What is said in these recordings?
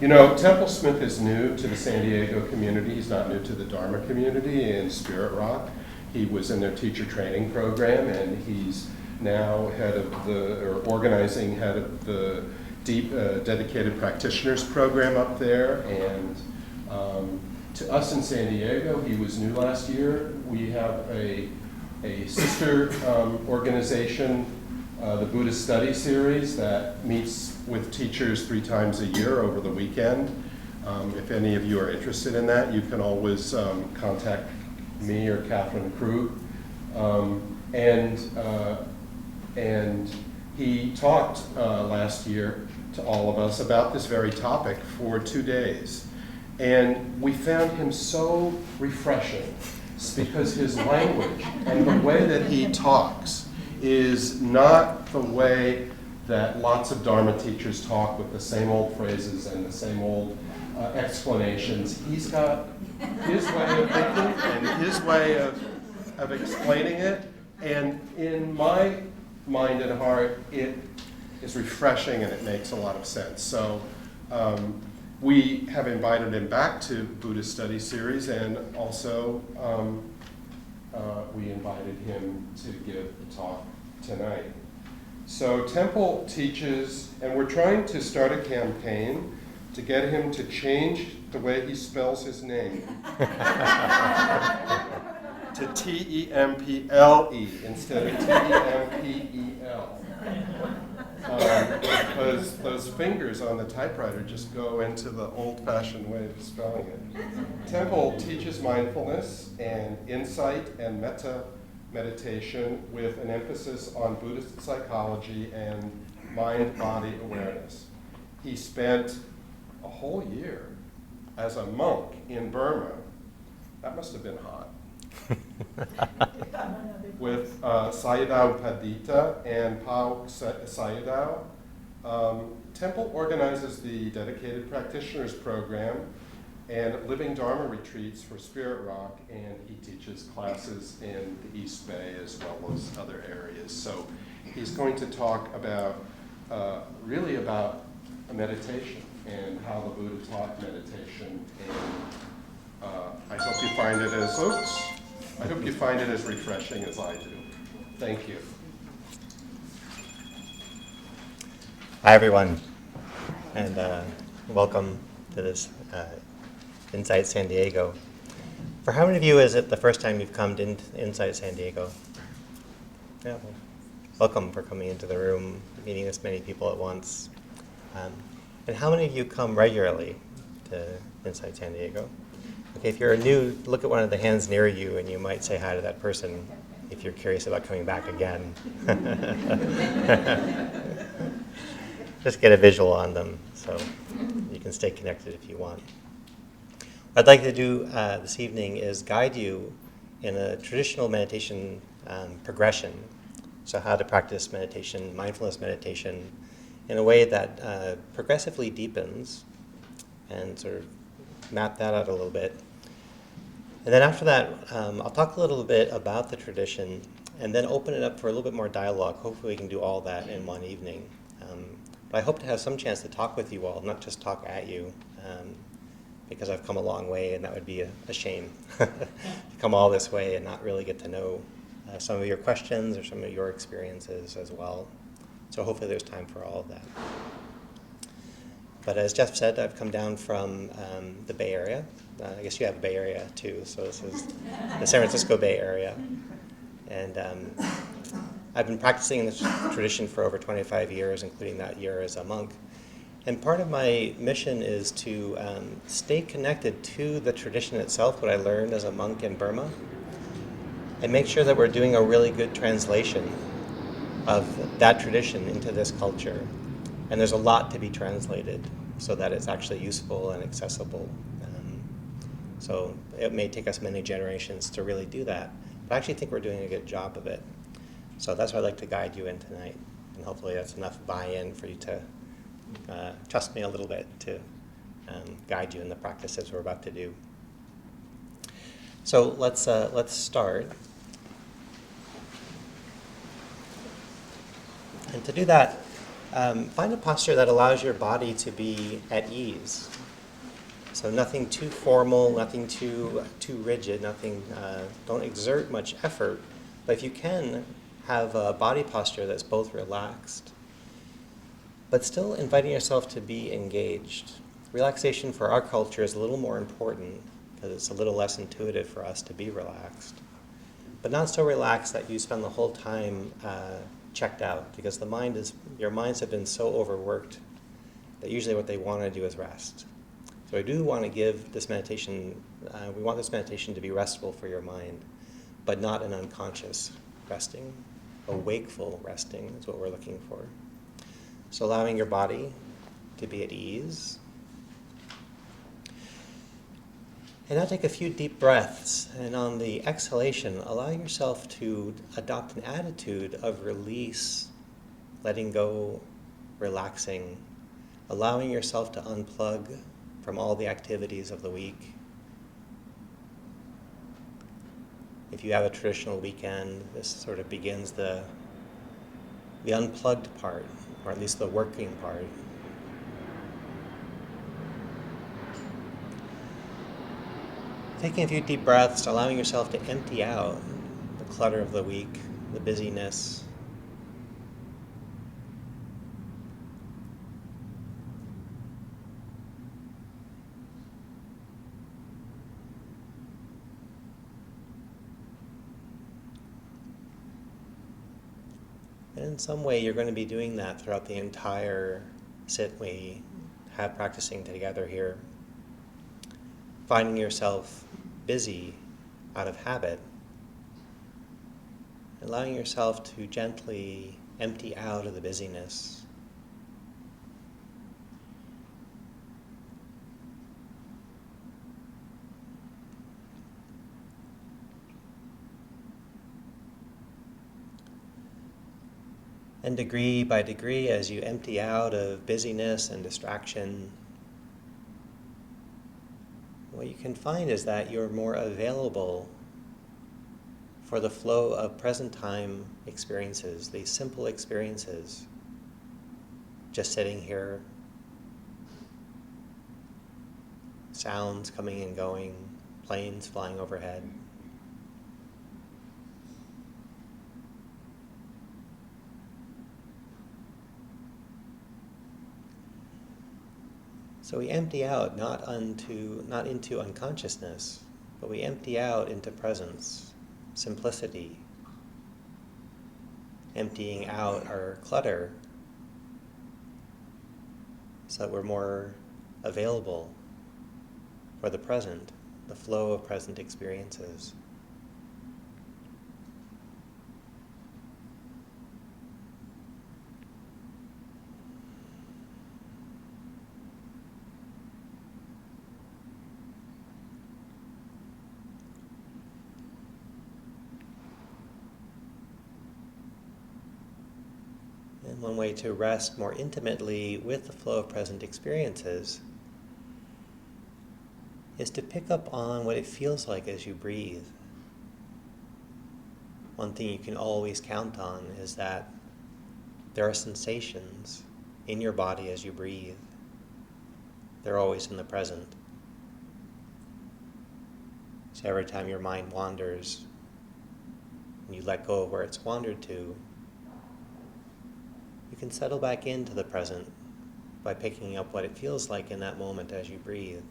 You know, Tempel Smith is new to the San Diego community. He's not new to the Dharma community in Spirit Rock. He was in their teacher training program, and he's now organizing head of the deep dedicated practitioners program up there. And to us in San Diego, he was new last year. We have a sister organization, the Buddhist Study Series, that meets with teachers 3 times a year over the weekend. If any of you are interested in that, you can always contact me or Catherine Krug. And he talked last year to all of us about this very topic for 2 days. And we found him so refreshing because his language and the way that he talks is not the way that lots of Dharma teachers talk with the same old phrases and the same old explanations. He's got his way of thinking and his way of explaining it. And in my mind and heart, it is refreshing and it makes a lot of sense. So we have invited him back to Buddhist Study Series, and also we invited him to give the talk tonight. So Tempel teaches, and we're trying to start a campaign to get him to change the way he spells his name to T-E-M-P-L-E instead of T-E-M-P-E-L. Because those fingers on the typewriter just go into the old-fashioned way of spelling it. Tempel teaches mindfulness and insight and metta meditation with an emphasis on Buddhist psychology and mind-body awareness. He spent a whole year as a monk in Burma. That must have been hot. With Sayadaw Padita and Pao Sayadaw. Tempel organizes the Dedicated Practitioners Program and Living Dharma retreats for Spirit Rock, and he teaches classes in the East Bay as well as other areas. So he's going to talk about, really about meditation and how the Buddha taught meditation. And I hope you find it as refreshing as I do. Thank you. Hi, everyone, and welcome to this Insight San Diego. For how many of you is it the first time you've come to Insight San Diego? Yeah, well, welcome for coming into the room, meeting this many people at once. And how many of you come regularly to Insight San Diego? Okay, if you're new, look at one of the hands near you and you might say hi to that person if you're curious about coming back again. Just get a visual on them so you can stay connected if you want. What I'd like to do this evening is guide you in a traditional meditation progression. So how to practice meditation, mindfulness meditation, in a way that progressively deepens, and sort of map that out a little bit. And then after that, I'll talk a little bit about the tradition and then open it up for a little bit more dialogue. Hopefully we can do all that in one evening. But I hope to have some chance to talk with you all, not just talk at you, because I've come a long way and that would be a shame to come all this way and not really get to know some of your questions or some of your experiences as well. So hopefully there's time for all of that. But as Jeff said, I've come down from the Bay Area. I guess you have a Bay Area too, so this is the San Francisco Bay Area. And I've been practicing in this tradition for over 25 years, including that year as a monk. And part of my mission is to stay connected to the tradition itself, what I learned as a monk in Burma, and make sure that we're doing a really good translation of that tradition into this culture. And there's a lot to be translated so that it's actually useful and accessible. So it may take us many generations to really do that, but I actually think we're doing a good job of it. So that's what I'd like to guide you in tonight, and hopefully that's enough buy-in for you to trust me a little bit to guide you in the practices we're about to do. So let's start. And to do that, Find a posture that allows your body to be at ease. So nothing too formal, nothing too rigid, nothing. Don't exert much effort, but if you can, have a body posture that's both relaxed, but still inviting yourself to be engaged. Relaxation for our culture is a little more important because it's a little less intuitive for us to be relaxed, but not so relaxed that you spend the whole time checked out, because your minds have been so overworked that usually what they want to do is rest. So I do want to give this meditation, we want this meditation to be restful for your mind, but not an unconscious resting. A wakeful resting is what we're looking for. So allowing your body to be at ease. And now take a few deep breaths, and on the exhalation, allow yourself to adopt an attitude of release, letting go, relaxing, allowing yourself to unplug from all the activities of the week. If you have a traditional weekend, this sort of begins the unplugged part, or at least the working part. Taking a few deep breaths, allowing yourself to empty out the clutter of the week, the busyness. And in some way, you're going to be doing that throughout the entire sit we have practicing together here. Finding yourself busy out of habit, allowing yourself to gently empty out of the busyness. And degree by degree, as you empty out of busyness and distraction, what you can find is that you're more available for the flow of present time experiences, these simple experiences. Just sitting here, sounds coming and going, planes flying overhead. So we empty out not into unconsciousness, but we empty out into presence, simplicity, emptying out our clutter so that we're more available for the present, the flow of present experiences. And one way to rest more intimately with the flow of present experiences is to pick up on what it feels like as you breathe. One thing you can always count on is that there are sensations in your body as you breathe. They're always in the present. So every time your mind wanders, and you let go of where it's wandered to, you can settle back into the present by picking up what it feels like in that moment as you breathe.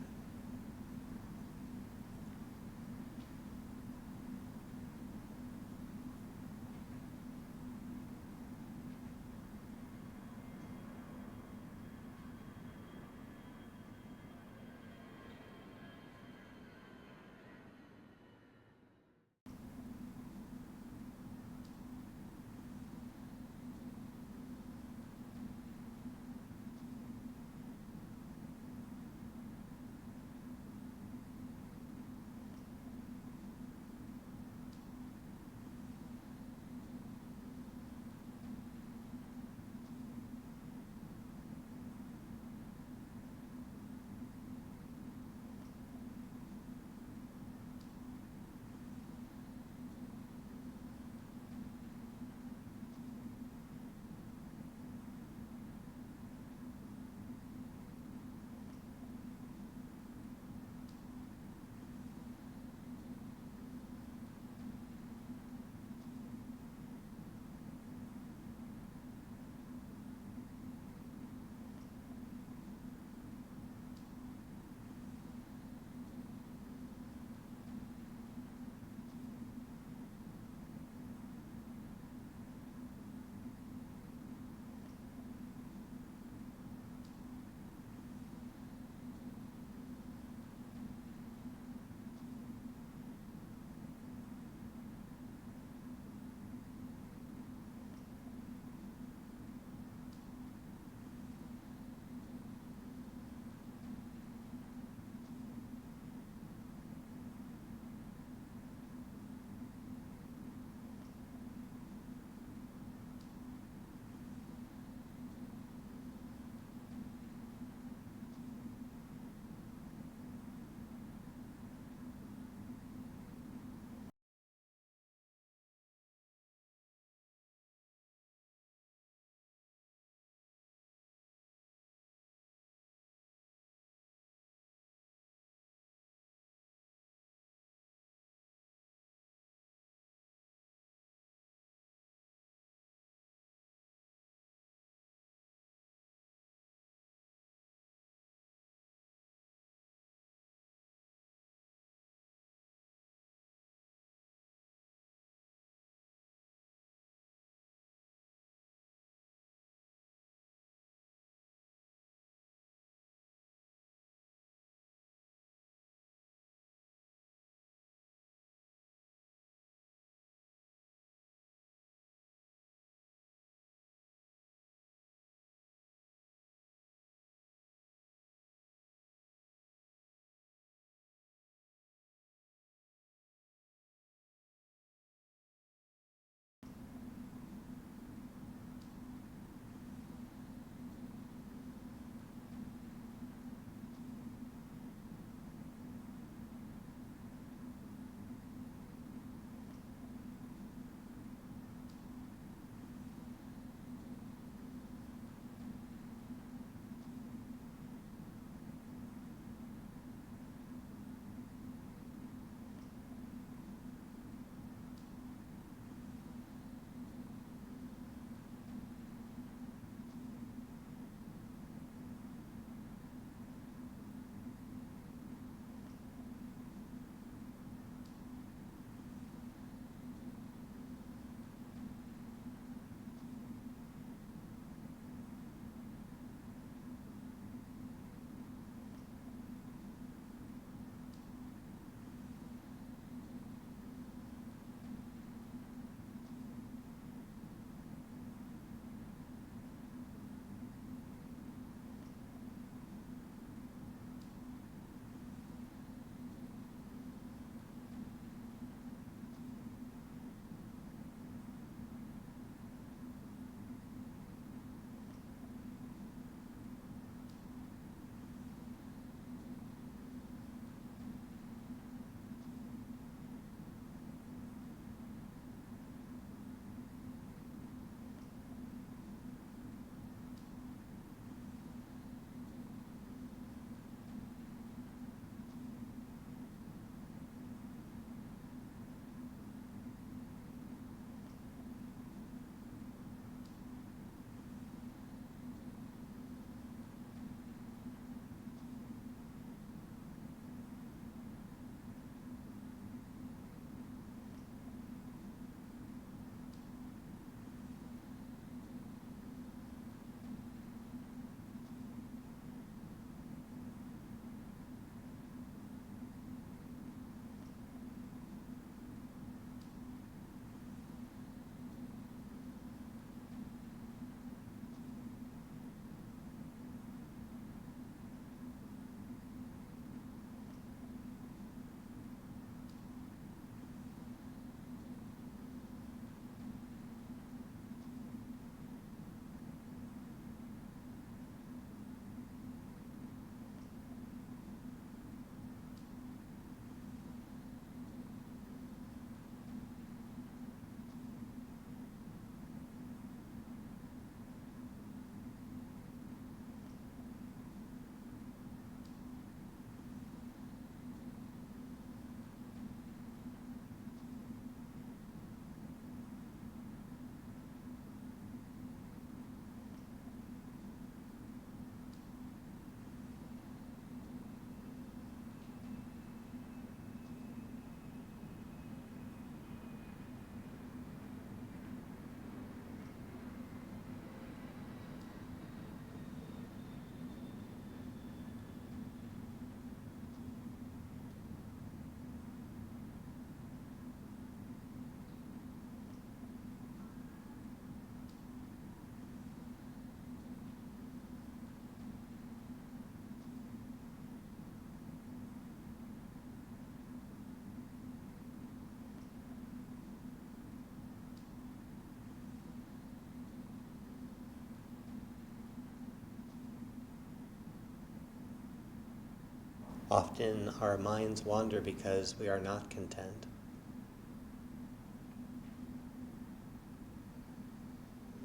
Often our minds wander because we are not content.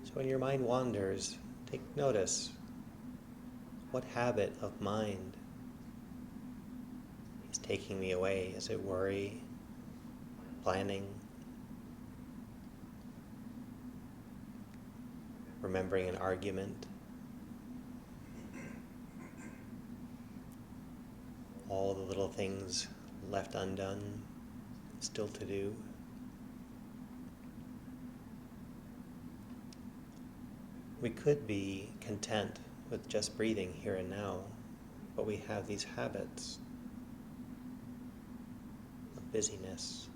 So when your mind wanders, take notice. What habit of mind is taking me away? Is it worry, planning, remembering an argument? All the little things left undone, still to do. We could be content with just breathing here and now, but we have these habits of busyness.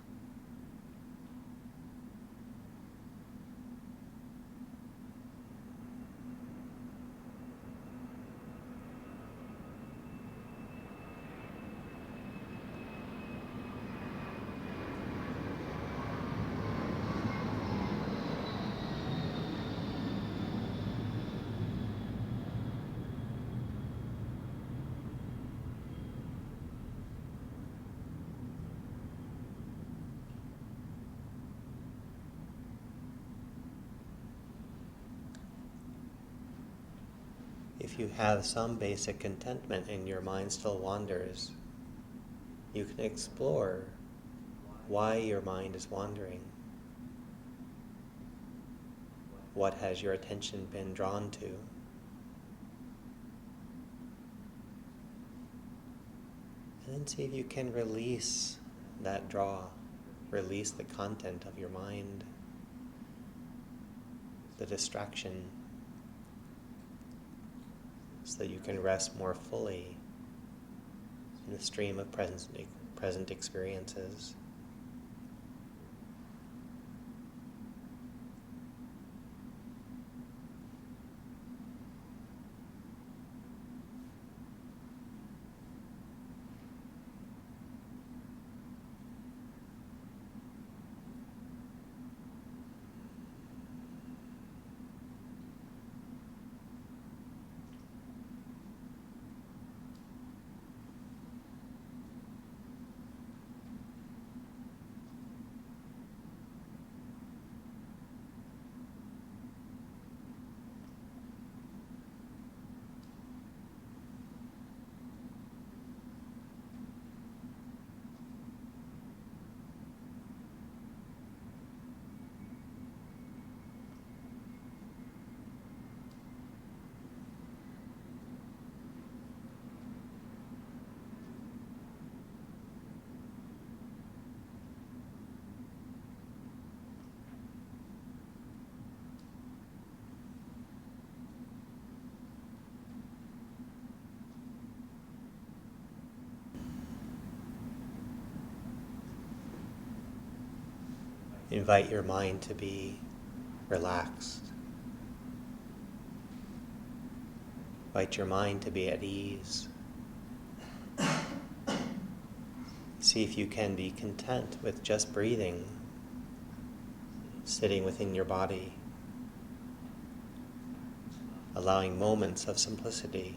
If you have some basic contentment and your mind still wanders, you can explore why your mind is wandering. What has your attention been drawn to? And then see if you can release that draw, release the content of your mind, the distraction, so that you can rest more fully in the stream of present experiences. Invite your mind to be relaxed. Invite your mind to be at ease. See if you can be content with just breathing, sitting within your body, allowing moments of simplicity.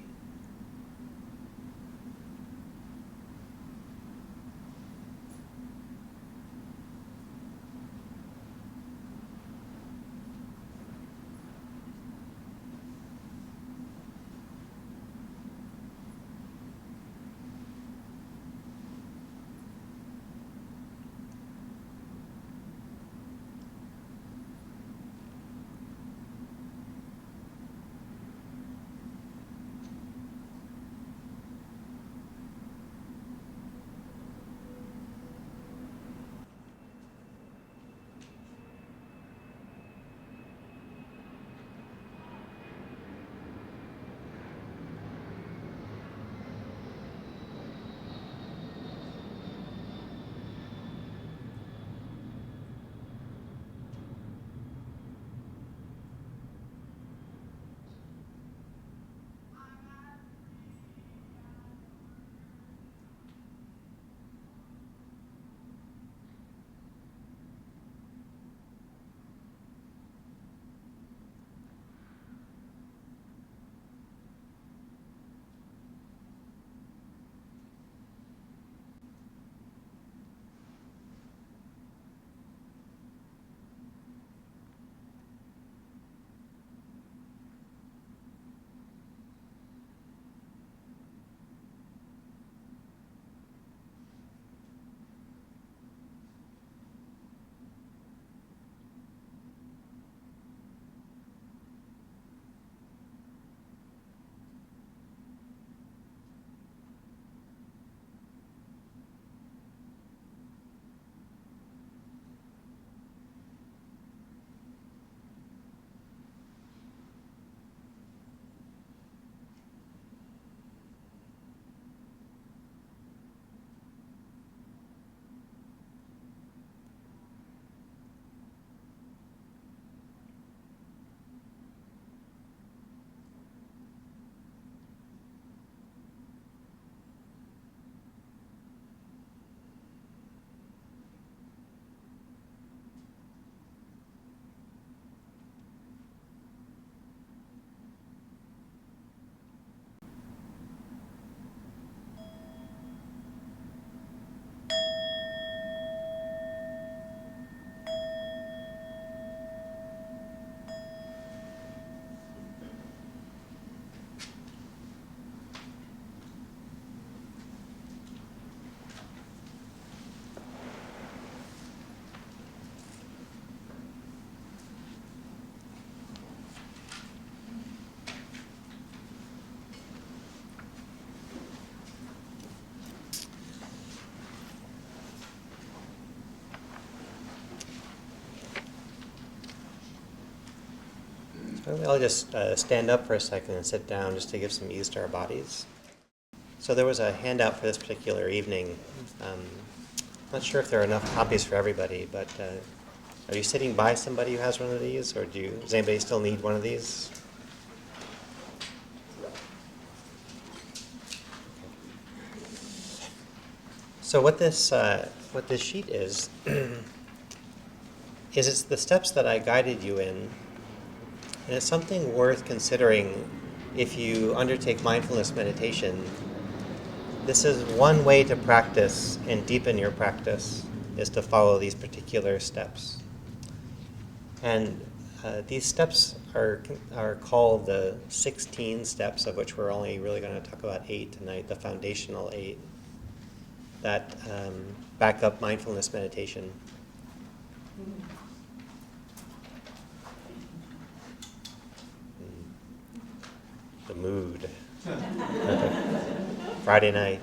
I'll just stand up for a second and sit down just to give some ease to our bodies. So there was a handout for this particular evening. Not sure if there are enough copies for everybody, but are you sitting by somebody who has one of these, or does anybody still need one of these? So what this sheet is it's the steps that I guided you in, and it's something worth considering if you undertake mindfulness meditation. This is one way to practice and deepen your practice, is to follow these particular steps. And these steps are called the 16 steps, of which we're only really going to talk about 8 tonight, the foundational 8, that back up mindfulness meditation. The mood. Friday night.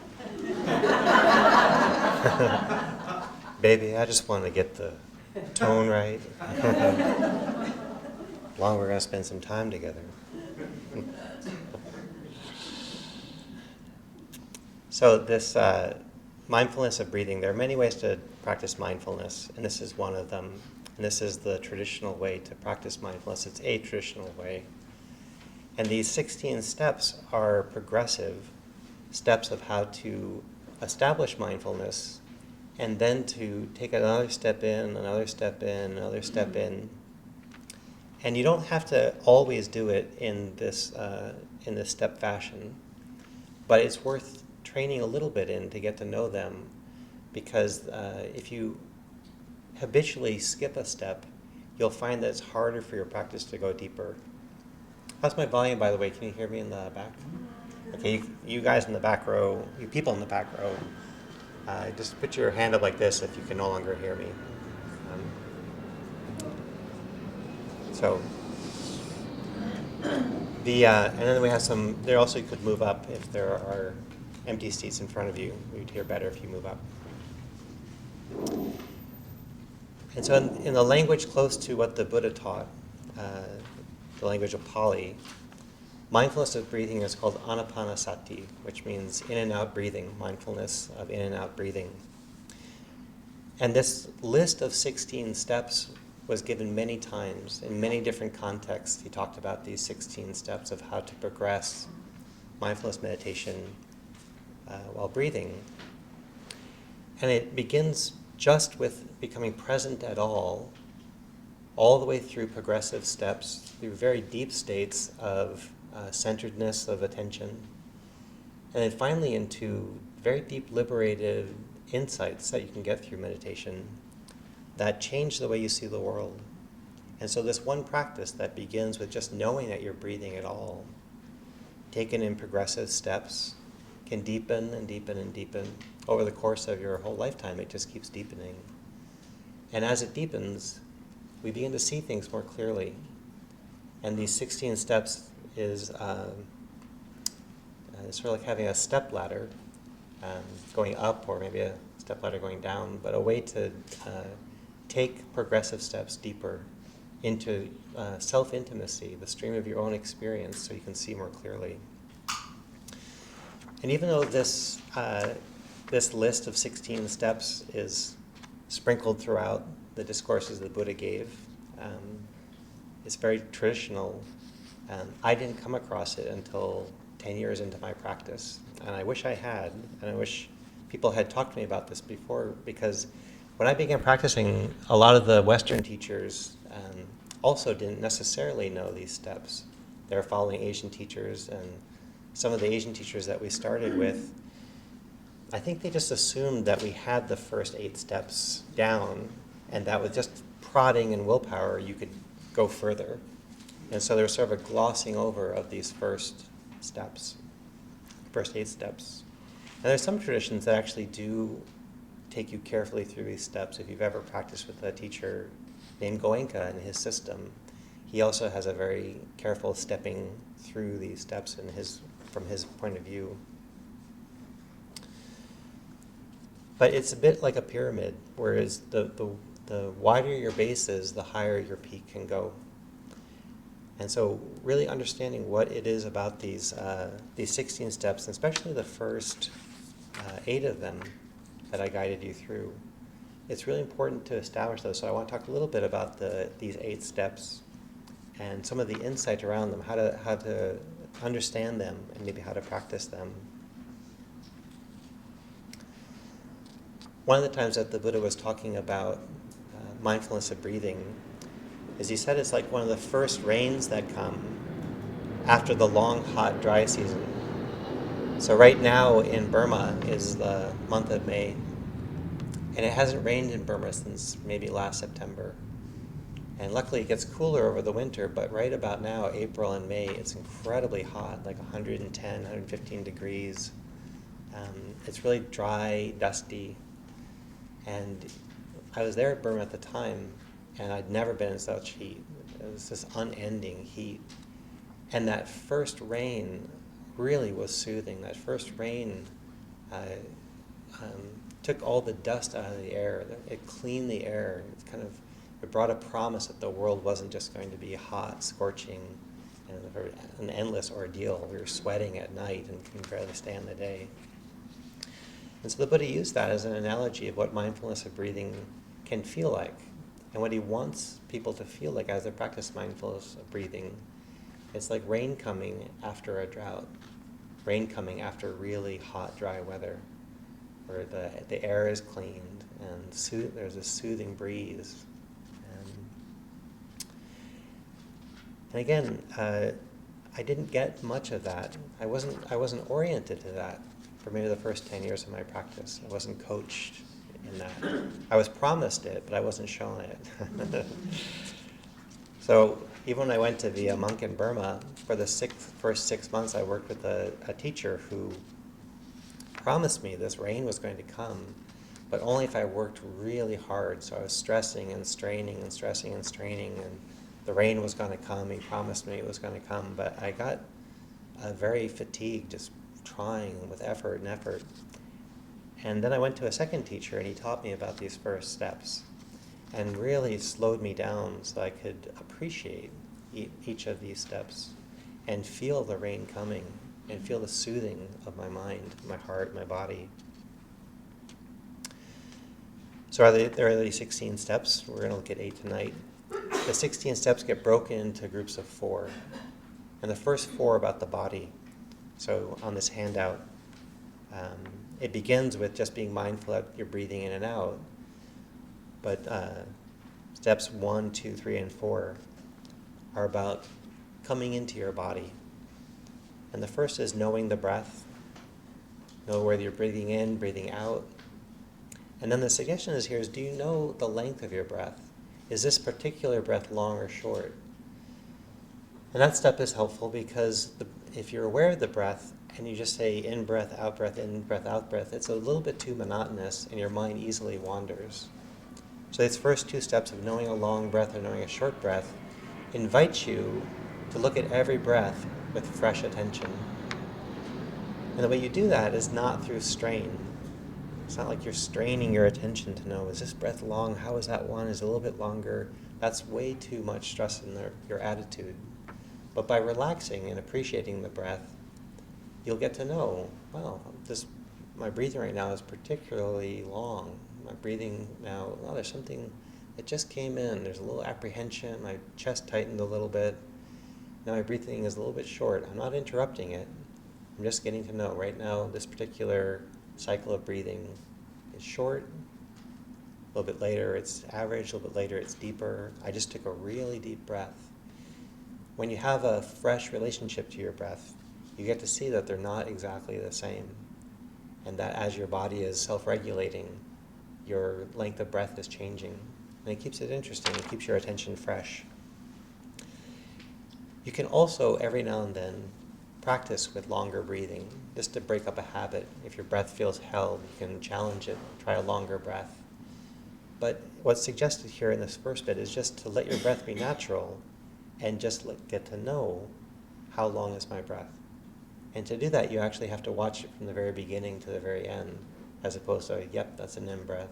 Baby, I just want to get the tone right. Long we're going to spend some time together. So this mindfulness of breathing, there are many ways to practice mindfulness, and this is one of them. And this is the traditional way to practice mindfulness. It's a traditional way. And these 16 steps are progressive steps of how to establish mindfulness, and then to take another step in, another step in, another step in. And you don't have to always do it in this step fashion, but it's worth training a little bit in to get to know them, because if you habitually skip a step, you'll find that it's harder for your practice to go deeper. How's my volume, by the way? Can you hear me in the back? Okay, you guys in the back row, you people in the back row, just put your hand up like this if you can no longer hear me. And then we have some, there also you could move up if there are empty seats in front of you. We'd hear better if you move up. And so in the language close to what the Buddha taught, the language of Pali, mindfulness of breathing is called Anapanasati, which means in and out breathing, mindfulness of in and out breathing. And this list of 16 steps was given many times in many different contexts. He talked about these 16 steps of how to progress mindfulness meditation while breathing. And it begins just with becoming present at all the way through progressive steps, through very deep states of centeredness of attention, and then finally into very deep liberated insights that you can get through meditation that change the way you see the world. And so this one practice that begins with just knowing that you're breathing at all, taken in progressive steps, can deepen and deepen and deepen. Over the course of your whole lifetime, it just keeps deepening. And as it deepens, we begin to see things more clearly. And these 16 steps is sort of like having a step ladder going up, or maybe a step ladder going down, but a way to take progressive steps deeper into self-intimacy, the stream of your own experience, so you can see more clearly. And even though this list of 16 steps is sprinkled throughout the discourses the Buddha gave, it's very traditional. I didn't come across it until 10 years into my practice, and I wish I had, and I wish people had talked to me about this before, because when I began practicing, a lot of the Western teachers also didn't necessarily know these steps. They were following Asian teachers, and some of the Asian teachers that we started with, I think they just assumed that we had the first 8 steps down, and that with just prodding and willpower, you could go further. And so there was sort of a glossing over of these first steps, first 8 steps. And there's some traditions that actually do take you carefully through these steps. If you've ever practiced with a teacher named Goenka and his system, he also has a very careful stepping through these steps from his point of view. But it's a bit like a pyramid, whereas the wider your base is, the higher your peak can go. And so really understanding what it is about these 16 steps, and especially the first 8 of them that I guided you through, it's really important to establish those. So I want to talk a little bit about these 8 steps and some of the insight around them, how to understand them, and maybe how to practice them. One of the times that the Buddha was talking about mindfulness of breathing is he said it's like one of the first rains that come after the long, hot, dry season. So right now in Burma is the month of May, and it hasn't rained in Burma since maybe last September. And luckily it gets cooler over the winter, but right about now, April and May, it's incredibly hot, like 110, 115 degrees. It's really dry, dusty. And I was there at Burma at the time, and I'd never been in such heat. It was this unending heat. And that first rain really was soothing. That first rain took all the dust out of the air. It cleaned the air. It brought a promise that the world wasn't just going to be hot, scorching, and an endless ordeal. We were sweating at night and couldn't barely stand the day. And so the Buddha used that as an analogy of what mindfulness of breathing can feel like, and what he wants people to feel like as they practice mindfulness of breathing. It's like rain coming after a drought, rain coming after really hot, dry weather, where the air is cleaned and there's a soothing breeze. And again, I didn't get much of that. I wasn't oriented to that for maybe the first 10 years of my practice. I wasn't coached in that. I was promised it, but I wasn't shown it. So even when I went to be a monk in Burma, for the first 6 months I worked with a teacher who promised me this rain was going to come, but only if I worked really hard. So I was stressing and straining and stressing and straining, and the rain was going to come. He promised me it was going to come, but I got very fatigued just trying with effort and effort. And then I went to a second teacher, and he taught me about these first steps and really slowed me down so I could appreciate each of these steps and feel the rain coming and feel the soothing of my mind, my heart, my body. So there are these 16 steps. We're going to look at 8 tonight. The 16 steps get broken into groups of 4. And the first 4 are about the body. So on this handout, it begins with just being mindful that you're breathing in and out. But steps 1, 2, 3, and 4 are about coming into your body. And the first is knowing the breath. Know whether you're breathing in, breathing out. And then the suggestion is do you know the length of your breath? Is this particular breath long or short? And that step is helpful because if you're aware of the breath and you just say in breath, out breath, it's a little bit too monotonous and your mind easily wanders. So these first 2 steps of knowing a long breath and knowing a short breath invite you to look at every breath with fresh attention. And the way you do that is not through strain. It's not like you're straining your attention to know, is this breath long? How is that one? Is it a little bit longer? That's way too much stress in your attitude. But by relaxing and appreciating the breath, you'll get to know, wow, my breathing right now is particularly long. My breathing now, there's something that just came in. There's a little apprehension. My chest tightened a little bit. Now my breathing is a little bit short. I'm not interrupting it. I'm just getting to know right now this particular cycle of breathing is short. A little bit later it's average. A little bit later it's deeper. I just took a really deep breath. When you have a fresh relationship to your breath, you get to see that they're not exactly the same, and that as your body is self-regulating, your length of breath is changing. And it keeps it interesting. It keeps your attention fresh. You can also, every now and then, practice with longer breathing, just to break up a habit. If your breath feels held, you can challenge it, try a longer breath. But what's suggested here in this first bit is just to let your breath be natural and just get to know how long is my breath. And to do that, you actually have to watch it from the very beginning to the very end, as opposed to, yep, that's an in-breath,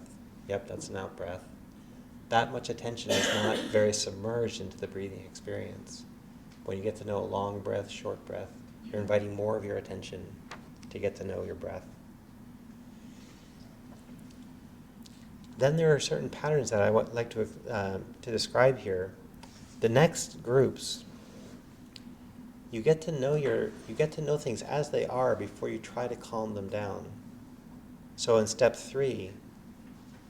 yep, that's an out-breath. That much attention is not very submerged into the breathing experience. When you get to know a long breath, short breath, you're inviting more of your attention to get to know your breath. Then there are certain patterns that I would like to describe here. The next groups, you get to know things as they are before you try to calm them down. So in step 3,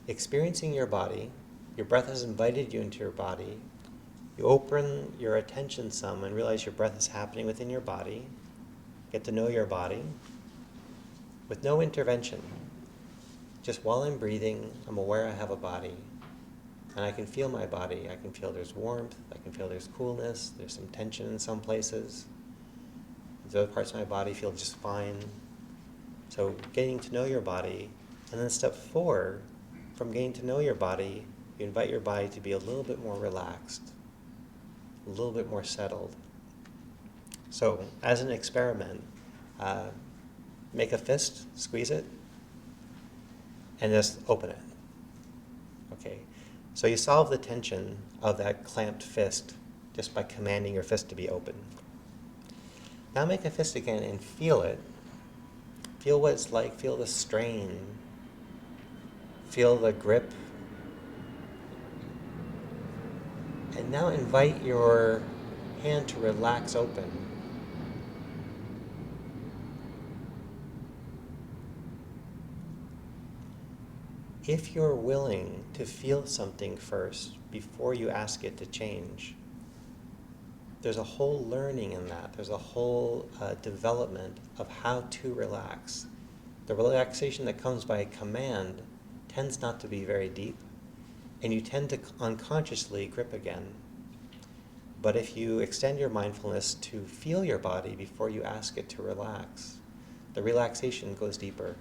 experiencing your body, your breath has invited you into your body. You open your attention some and realize your breath is happening within your body. Get to know your body with no intervention. Just while I'm breathing, I'm aware I have a body. And I can feel my body. I can feel there's warmth. I can feel there's coolness. There's some tension in some places. The other parts of my body feel just fine. So getting to know your body. And then step 4, from getting to know your body, you invite your body to be a little bit more relaxed, a little bit more settled. So as an experiment, make a fist, squeeze it, and just open it. Okay. So you solve the tension of that clamped fist just by commanding your fist to be open. Now make a fist again and feel it. Feel what it's like, feel the strain, feel the grip. And now invite your hand to relax open. If you're willing to feel something first before you ask it to change, there's a whole learning in that. There's a whole development of how to relax. The relaxation that comes by command tends not to be very deep, and you tend to unconsciously grip again. But if you extend your mindfulness to feel your body before you ask it to relax, the relaxation goes deeper.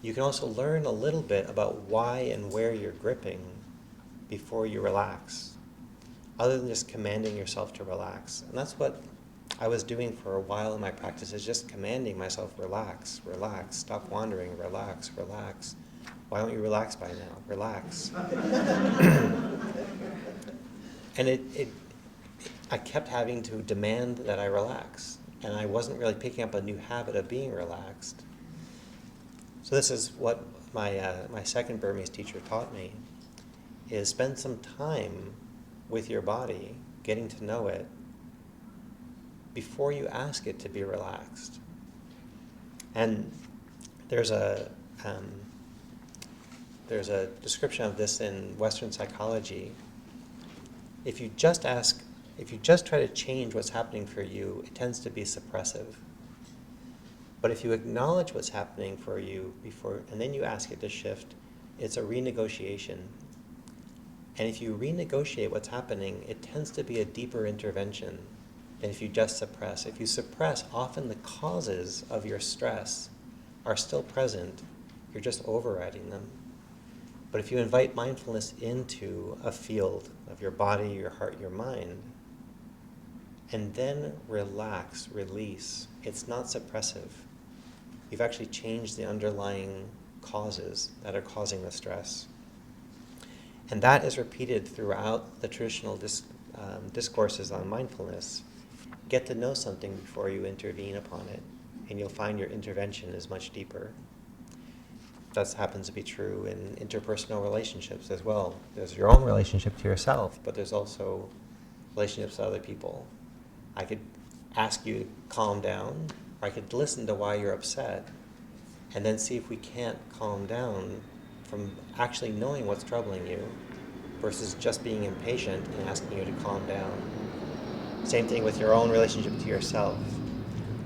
You can also learn a little bit about why and where you're gripping before you relax, other than just commanding yourself to relax. And that's what I was doing for a while in my practice, is just commanding myself, relax, relax, stop wandering, relax, relax. Why don't you relax by now? Relax. And I kept having to demand that I relax, and I wasn't really picking up a new habit of being relaxed. So this is what my second Burmese teacher taught me, is spend some time with your body, getting to know it, before you ask it to be relaxed. And there's a description of this in Western psychology. If you just try to change what's happening for you, it tends to be suppressive. But if you acknowledge what's happening for you before, and then you ask it to shift, it's a renegotiation. And if you renegotiate what's happening, it tends to be a deeper intervention than if you just suppress. If you suppress, often the causes of your stress are still present. You're just overriding them. But if you invite mindfulness into a field of your body, your heart, your mind, and then relax, release, it's not suppressive. You've actually changed the underlying causes that are causing the stress. And that is repeated throughout the traditional discourses on mindfulness. Get to know something before you intervene upon it, and you'll find your intervention is much deeper. That happens to be true in interpersonal relationships as well. There's your own relationship to yourself, but there's also relationships to other people. I could ask you to calm down, or I could listen to why you're upset, and then see if we can't calm down from actually knowing what's troubling you versus just being impatient and asking you to calm down. Same thing with your own relationship to yourself.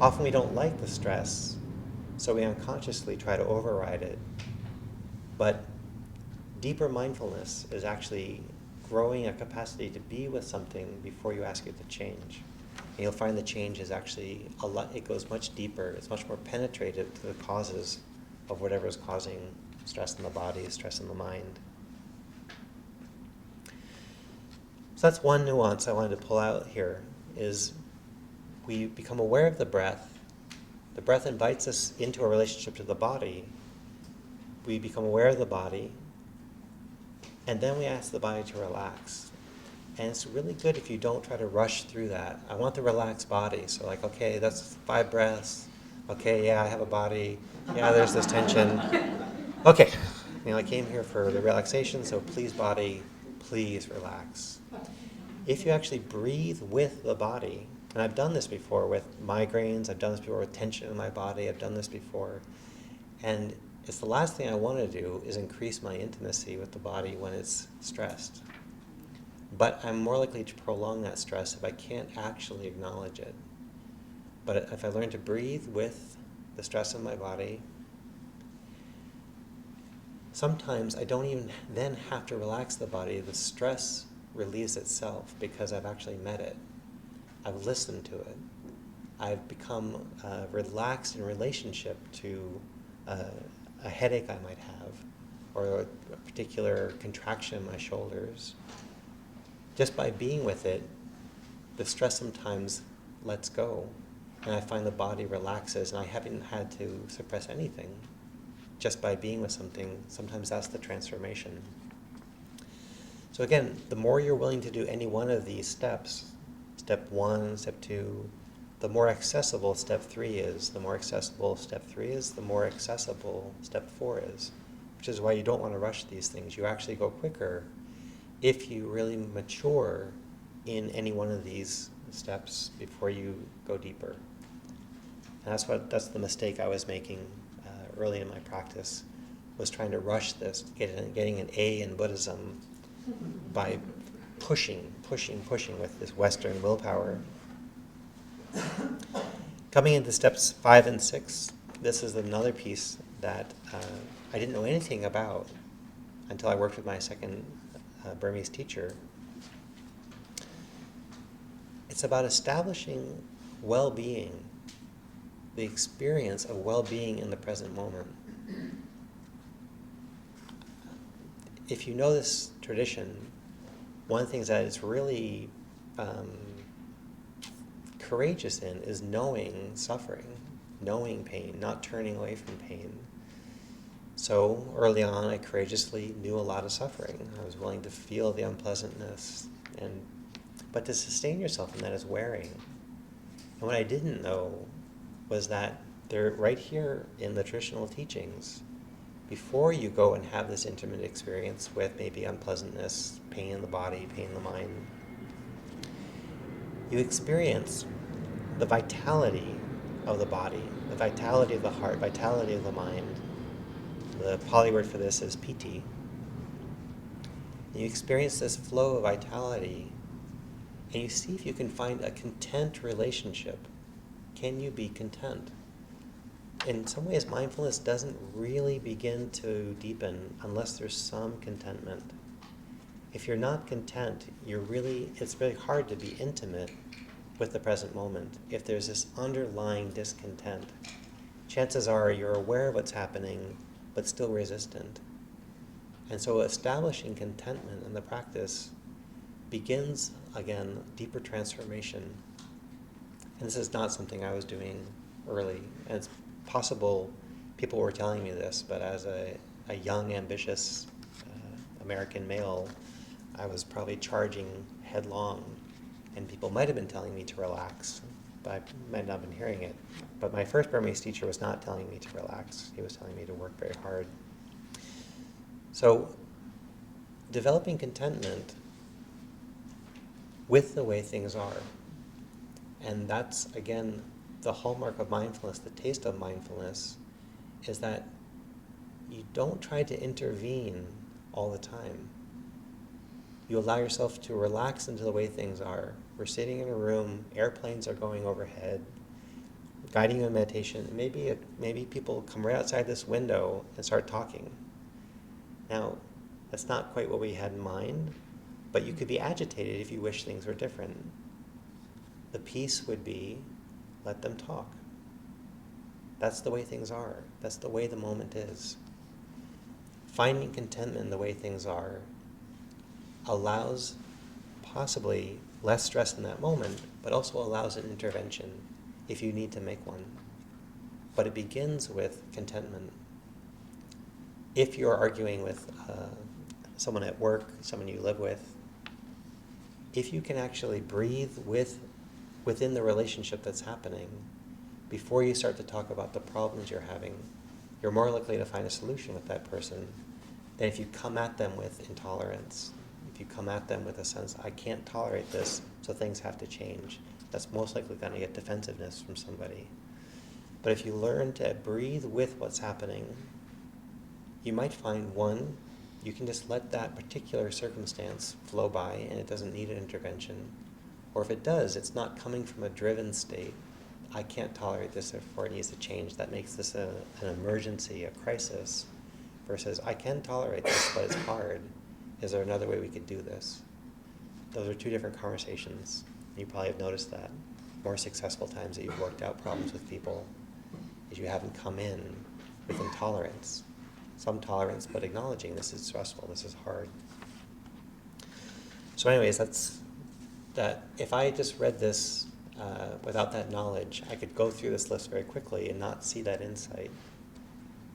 Often we don't like the stress, so we unconsciously try to override it. But deeper mindfulness is actually growing a capacity to be with something before you ask it to change. And you'll find the change is actually it goes much deeper. It's much more penetrative to the causes of whatever is causing stress in the body, stress in the mind. So that's one nuance I wanted to pull out here, is we become aware of the breath. The breath invites us into a relationship to the body. We become aware of the body, and then we ask the body to relax. And it's really good if you don't try to rush through that. I want the relaxed body. So like, okay, that's 5 breaths. Okay, yeah, I have a body. Yeah, there's this tension. Okay, I came here for the relaxation, so please body, please relax. If you actually breathe with the body, and I've done this before with migraines, I've done this before with tension in my body, I've done this before, and it's the last thing I want to do is increase my intimacy with the body when it's stressed. But I'm more likely to prolong that stress if I can't actually acknowledge it. But if I learn to breathe with the stress in my body, sometimes I don't even then have to relax the body. The stress relieves itself because I've actually met it. I've listened to it. I've become relaxed in relationship to a headache I might have, or a particular contraction in my shoulders. Just by being with it, the stress sometimes lets go, and I find the body relaxes, and I haven't had to suppress anything. Just by being with something, sometimes that's the transformation. So again, the more you're willing to do any one of these steps, step 1, step 2, the more accessible step 3 is. The more accessible step 3 is, the more accessible step 4 is. Which is why you don't want to rush these things. You actually go quicker if you really mature in any one of these steps before you go deeper. And that's the mistake I was making early in my practice, was trying to rush this, getting an A in Buddhism by pushing with this Western willpower. Coming into steps 5 and 6, this is another piece that I didn't know anything about until I worked with my second Burmese teacher. It's about establishing well-being, the experience of well-being in the present moment. If you know this tradition, one of the things that it's really courageous in is knowing suffering, knowing pain, not turning away from pain. So early on, I courageously knew a lot of suffering. I was willing to feel the unpleasantness, but to sustain yourself in that is wearing. And what I didn't know was that they're right here in the traditional teachings. Before you go and have this intimate experience with maybe unpleasantness, pain in the body, pain in the mind, you experience the vitality of the body, the vitality of the heart, vitality of the mind. The Pali word for this is piti. You experience this flow of vitality, and you see if you can find a content relationship. Can you be content? In some ways, mindfulness doesn't really begin to deepen unless there's some contentment. If you're not content, it's very hard to be intimate with the present moment. If there's this underlying discontent, chances are you're aware of what's happening, but still resistant. And so establishing contentment in the practice begins, again, deeper transformation. And this is not something I was doing early. And it's possible people were telling me this, but as a young, ambitious American male, I was probably charging headlong. And people might have been telling me to relax, but I might not have been hearing it. But my first Burmese teacher was not telling me to relax. He was telling me to work very hard. So developing contentment with the way things are. And that's, again, the hallmark of mindfulness, the taste of mindfulness, is that you don't try to intervene all the time. You allow yourself to relax into the way things are. We're sitting in a room, airplanes are going overhead, guiding you in meditation. Maybe people come right outside this window and start talking. Now, that's not quite what we had in mind, but you could be agitated if you wish things were different. The peace would be, let them talk. That's the way things are. That's the way the moment is. Finding contentment in the way things are allows possibly less stress in that moment, but also allows an intervention if you need to make one. But it begins with contentment. If you're arguing with someone at work, someone you live with, if you can actually breathe within the relationship that's happening, before you start to talk about the problems you're having, you're more likely to find a solution with that person than if you come at them with intolerance. If you come at them with a sense, I can't tolerate this, so things have to change. That's most likely going to get defensiveness from somebody. But if you learn to breathe with what's happening, you might find, one, you can just let that particular circumstance flow by and it doesn't need an intervention. Or if it does, it's not coming from a driven state. I can't tolerate this, therefore it needs to change. That makes this an emergency, a crisis, versus I can tolerate this, but it's hard. Is there another way we could do this? Those are two different conversations. You probably have noticed that. More successful times that you've worked out problems with people is you haven't come in with intolerance. Some tolerance, but acknowledging this is stressful, this is hard. So anyways, that if I just read this without that knowledge, I could go through this list very quickly and not see that insight.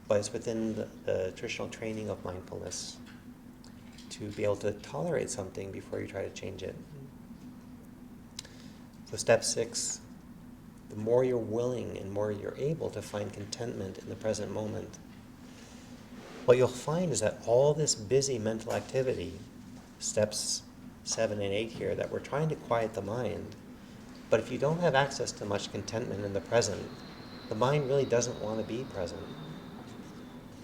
But it's within the traditional training of mindfulness to be able to tolerate something before you try to change it. So step 6, the more you're willing and more you're able to find contentment in the present moment, what you'll find is that all this busy mental activity, steps 7 and 8 here, that we're trying to quiet the mind, but if you don't have access to much contentment in the present, the mind really doesn't want to be present.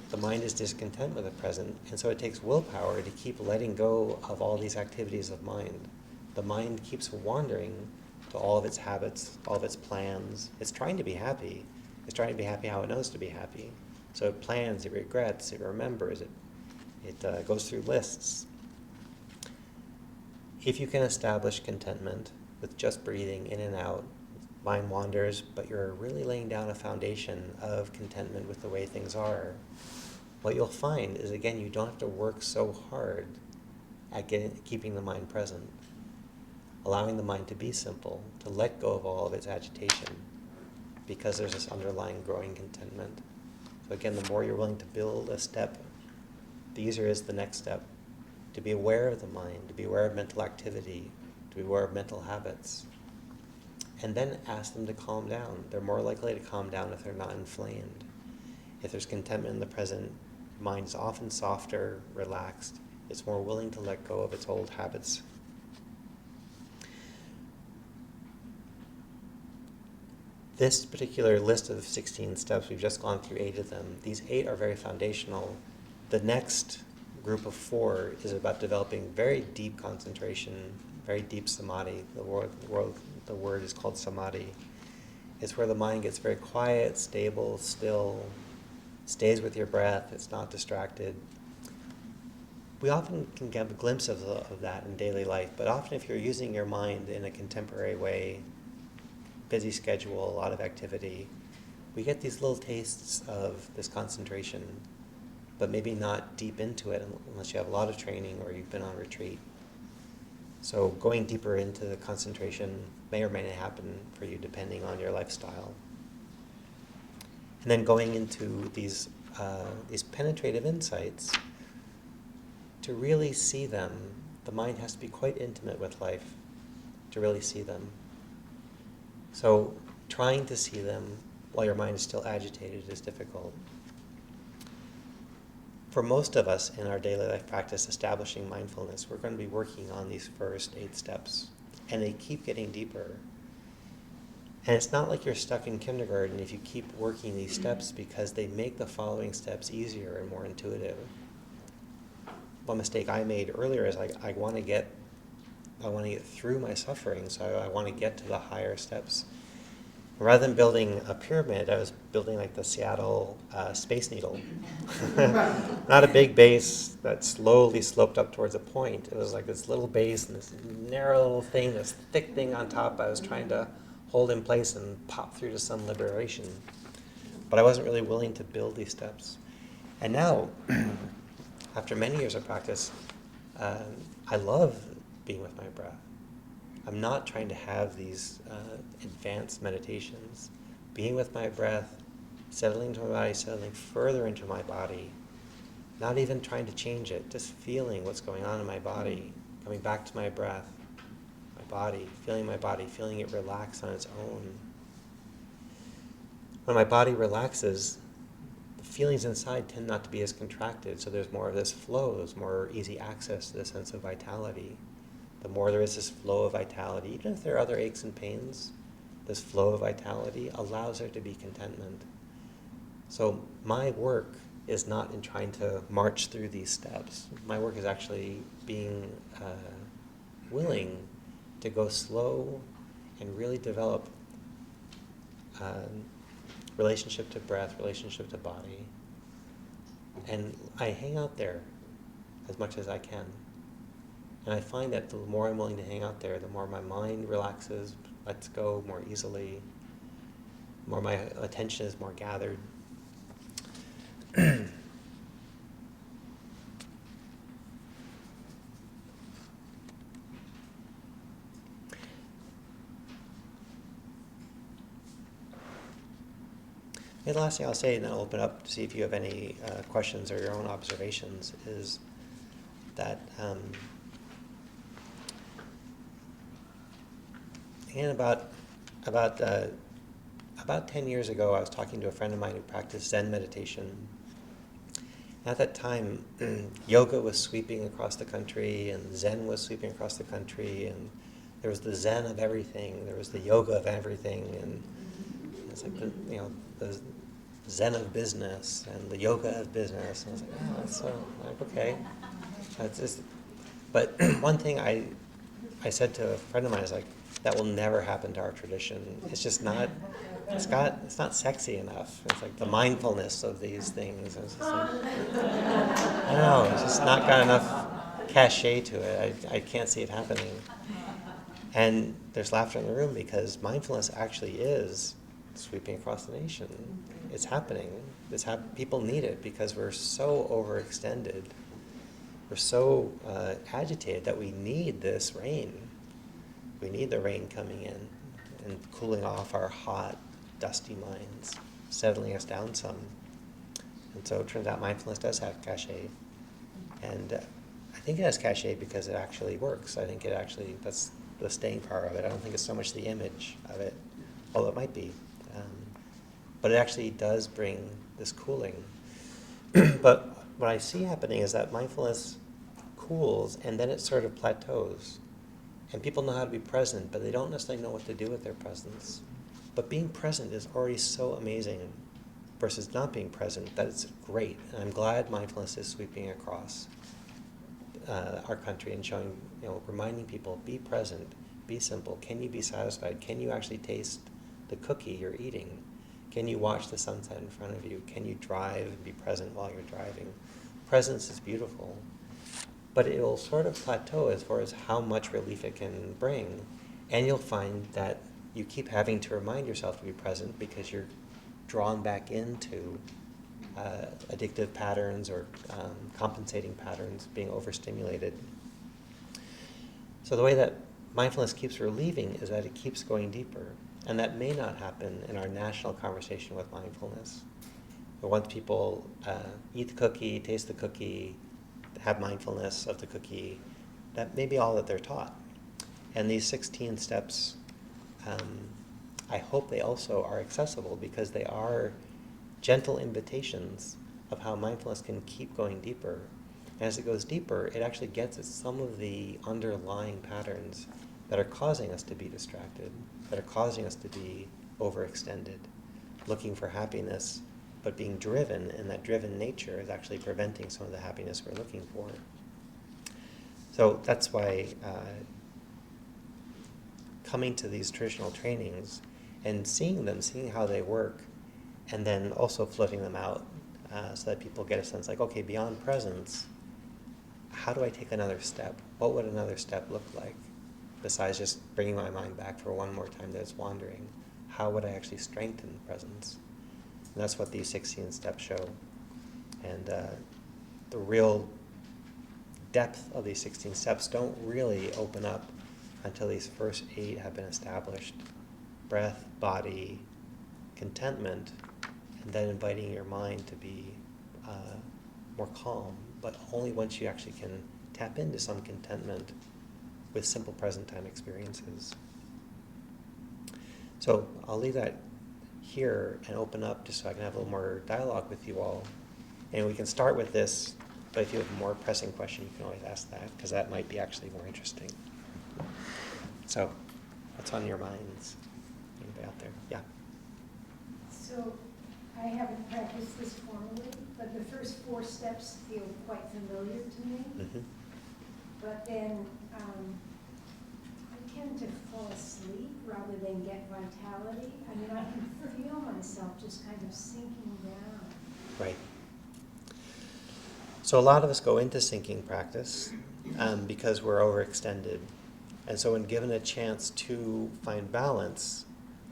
The mind is discontent with the present, and so it takes willpower to keep letting go of all these activities of mind. The mind keeps wandering to all of its habits, all of its plans. It's trying to be happy. It's trying to be happy how it knows to be happy. So it plans, it regrets, it remembers, it goes through lists. If you can establish contentment with just breathing in and out, mind wanders, but you're really laying down a foundation of contentment with the way things are, what you'll find is, again, you don't have to work so hard at keeping the mind present, allowing the mind to be simple, to let go of all of its agitation, because there's this underlying growing contentment. So again, the more you're willing to build a step, the easier is the next step, to be aware of the mind, to be aware of mental activity, to be aware of mental habits, and then ask them to calm down. They're more likely to calm down if they're not inflamed. If there's contentment in the present, mind is often softer, relaxed. It's more willing to let go of its old habits. This particular list of 16 steps, we've just gone through 8 of them. These 8 are very foundational. The next group of 4 is about developing very deep concentration, very deep samadhi. The word is called samadhi. It's where the mind gets very quiet, stable, still, stays with your breath, it's not distracted. We often can get a glimpse of that in daily life, but often if you're using your mind in a contemporary way, busy schedule, a lot of activity, we get these little tastes of this concentration, but maybe not deep into it unless you have a lot of training or you've been on retreat. So going deeper into the concentration may or may not happen for you depending on your lifestyle. And then going into these penetrative insights, to really see them, the mind has to be quite intimate with life to really see them. So trying to see them while your mind is still agitated is difficult. For most of us in our daily life practice establishing mindfulness, we're going to be working on these first 8 steps, and they keep getting deeper. And it's not like you're stuck in kindergarten if you keep working these steps, because they make the following steps easier and more intuitive. One mistake I made earlier is I want to get through my suffering, so I want to get to the higher steps. Rather than building a pyramid, I was building like the Seattle Space Needle. Not a big base that slowly sloped up towards a point. It was like this little base and this narrow little thing, this thick thing on top I was trying to hold in place and pop through to some liberation. But I wasn't really willing to build these steps. And now, after many years of practice, I love being with my breath. I'm not trying to have these advanced meditations. Being with my breath, settling into my body, settling further into my body, not even trying to change it, just feeling what's going on in my body, coming back to my breath, body, feeling it relax on its own. When my body relaxes, the feelings inside tend not to be as contracted, so there's more of this flow, there's more easy access to the sense of vitality. The more there is this flow of vitality, even if there are other aches and pains, this flow of vitality allows there to be contentment. So my work is not in trying to march through these steps. My work is actually being willing to go slow and really develop relationship to breath, relationship to body. And I hang out there as much as I can. And I find that the more I'm willing to hang out there, the more my mind relaxes, lets go more easily, the more my attention is more gathered. And the last thing I'll say, and then I'll open up to see if you have any questions or your own observations, is that and about 10 years ago, I was talking to a friend of mine who practiced Zen meditation. At that time, yoga was sweeping across the country, and Zen was sweeping across the country, and there was the Zen of everything, there was the yoga of everything, and it's like the Zen of business and the yoga of business. And I was like, oh, that's so like okay. That's just, but one thing I said to a friend of mine is like, that will never happen to our tradition. It's just not. It's not sexy enough. It's like the mindfulness of these things. It's just like, I don't know. It's just not got enough cachet to it. I can't see it happening. And there's laughter in the room because mindfulness actually is sweeping across the nation. It's happening. People need it because we're so overextended. We're so agitated that we need this rain. We need the rain coming in and cooling off our hot, dusty minds, settling us down some. And so it turns out mindfulness does have cachet. And I think it has cachet because it actually works. I think that's the staying power of it. I don't think it's so much the image of it, although it might be. But it actually does bring this cooling. But what I see happening is that mindfulness cools and then it sort of plateaus. And people know how to be present, but they don't necessarily know what to do with their presence. But being present is already so amazing versus not being present that it's great. And I'm glad mindfulness is sweeping across our country and showing, reminding people, be present, be simple. Can you be satisfied? Can you actually taste the cookie you're eating? Can you watch the sunset in front of you? Can you drive and be present while you're driving? Presence is beautiful. But it will sort of plateau as far as how much relief it can bring. And you'll find that you keep having to remind yourself to be present because you're drawn back into addictive patterns or compensating patterns, being overstimulated. So the way that mindfulness keeps relieving is that it keeps going deeper. And that may not happen in our national conversation with mindfulness. But once people eat the cookie, taste the cookie, have mindfulness of the cookie, that may be all that they're taught. And these 16 steps, I hope they also are accessible because they are gentle invitations of how mindfulness can keep going deeper. And as it goes deeper, it actually gets at some of the underlying patterns that are causing us to be distracted, that are causing us to be overextended, looking for happiness, but being driven, and that driven nature is actually preventing some of the happiness we're looking for. So that's why coming to these traditional trainings and seeing how they work, and then also floating them out so that people get a sense like, okay, beyond presence, how do I take another step? What would another step look like? Besides just bringing my mind back for one more time that it's wandering, how would I actually strengthen presence? And that's what these 16 steps show. And the real depth of these 16 steps don't really open up until these first 8 have been established. Breath, body, contentment, and then inviting your mind to be more calm. But only once you actually can tap into some contentment with simple present time experiences. So I'll leave that here and open up just so I can have a little more dialogue with you all. And we can start with this, but if you have a more pressing question, you can always ask that, because that might be actually more interesting. So, what's on your minds? Anybody out there? Yeah. So, I haven't practiced this formally, but the first 4 steps feel quite familiar to me. Mm-hmm. But then I tend to fall asleep rather than get vitality. I mean, I can feel myself just kind of sinking down. Right. So a lot of us go into sinking practice because we're overextended. And so when given a chance to find balance,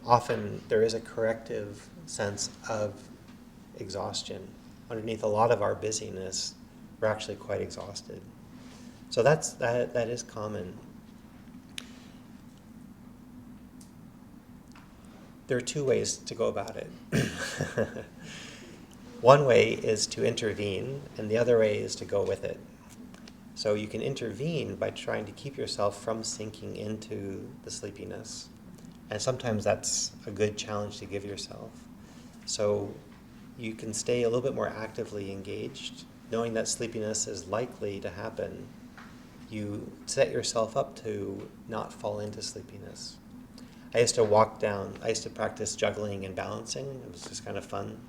often there is a corrective sense of exhaustion. Underneath a lot of our busyness, we're actually quite exhausted. So that is common. There are 2 ways to go about it. One way is to intervene, and the other way is to go with it. So you can intervene by trying to keep yourself from sinking into the sleepiness. And sometimes that's a good challenge to give yourself. So you can stay a little bit more actively engaged, knowing that sleepiness is likely to happen. You set yourself up to not fall into sleepiness. I used to practice juggling and balancing. It was just kind of fun.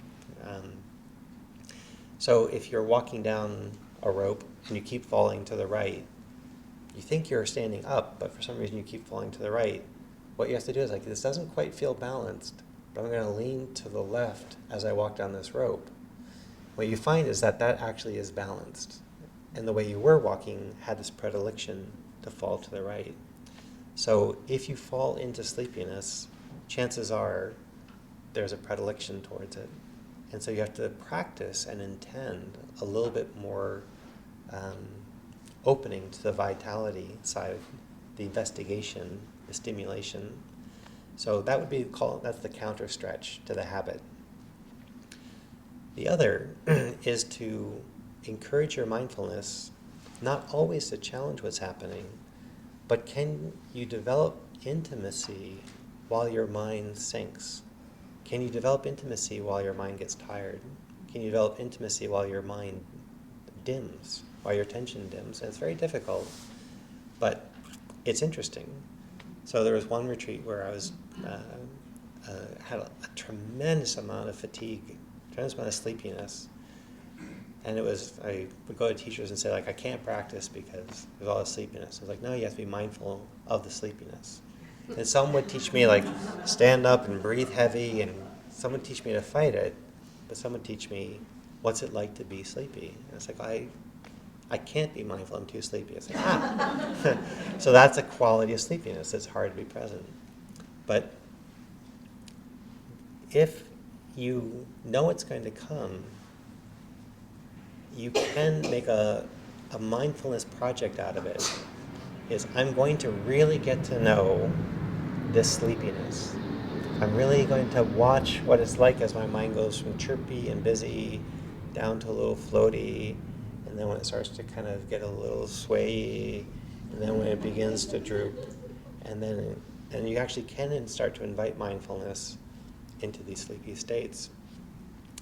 So if you're walking down a rope and you keep falling to the right, you think you're standing up, but for some reason you keep falling to the right. What you have to do is, like, this doesn't quite feel balanced, but I'm going to lean to the left as I walk down this rope. What you find is that actually is balanced. And the way you were walking had this predilection to fall to the right. So if you fall into sleepiness, chances are there's a predilection towards it. And so you have to practice and intend a little bit more opening to the vitality side, the investigation, the stimulation. So that would be that's the counter stretch to the habit. The other is to encourage your mindfulness, not always to challenge what's happening, but can you develop intimacy while your mind sinks? Can you develop intimacy while your mind gets tired? Can you develop intimacy while your mind dims, while your attention dims? And it's very difficult, but it's interesting. So there was one retreat where I was had a tremendous amount of fatigue, tremendous amount of sleepiness. And I would go to teachers and say, like, I can't practice because there's all this sleepiness. I was like, no, you have to be mindful of the sleepiness. And some would teach me, like, stand up and breathe heavy, and some would teach me to fight it, but some would teach me, what's it like to be sleepy? And it's like, I can't be mindful, I'm too sleepy. It's like, So that's a quality of sleepiness. It's hard to be present. But if you know it's going to come, you can make a mindfulness project out of it. Is I'm going to really get to know this sleepiness. I'm really going to watch what it's like as my mind goes from chirpy and busy down to a little floaty, and then when it starts to kind of get a little swayy, and then when it begins to droop, and you actually can start to invite mindfulness into these sleepy states.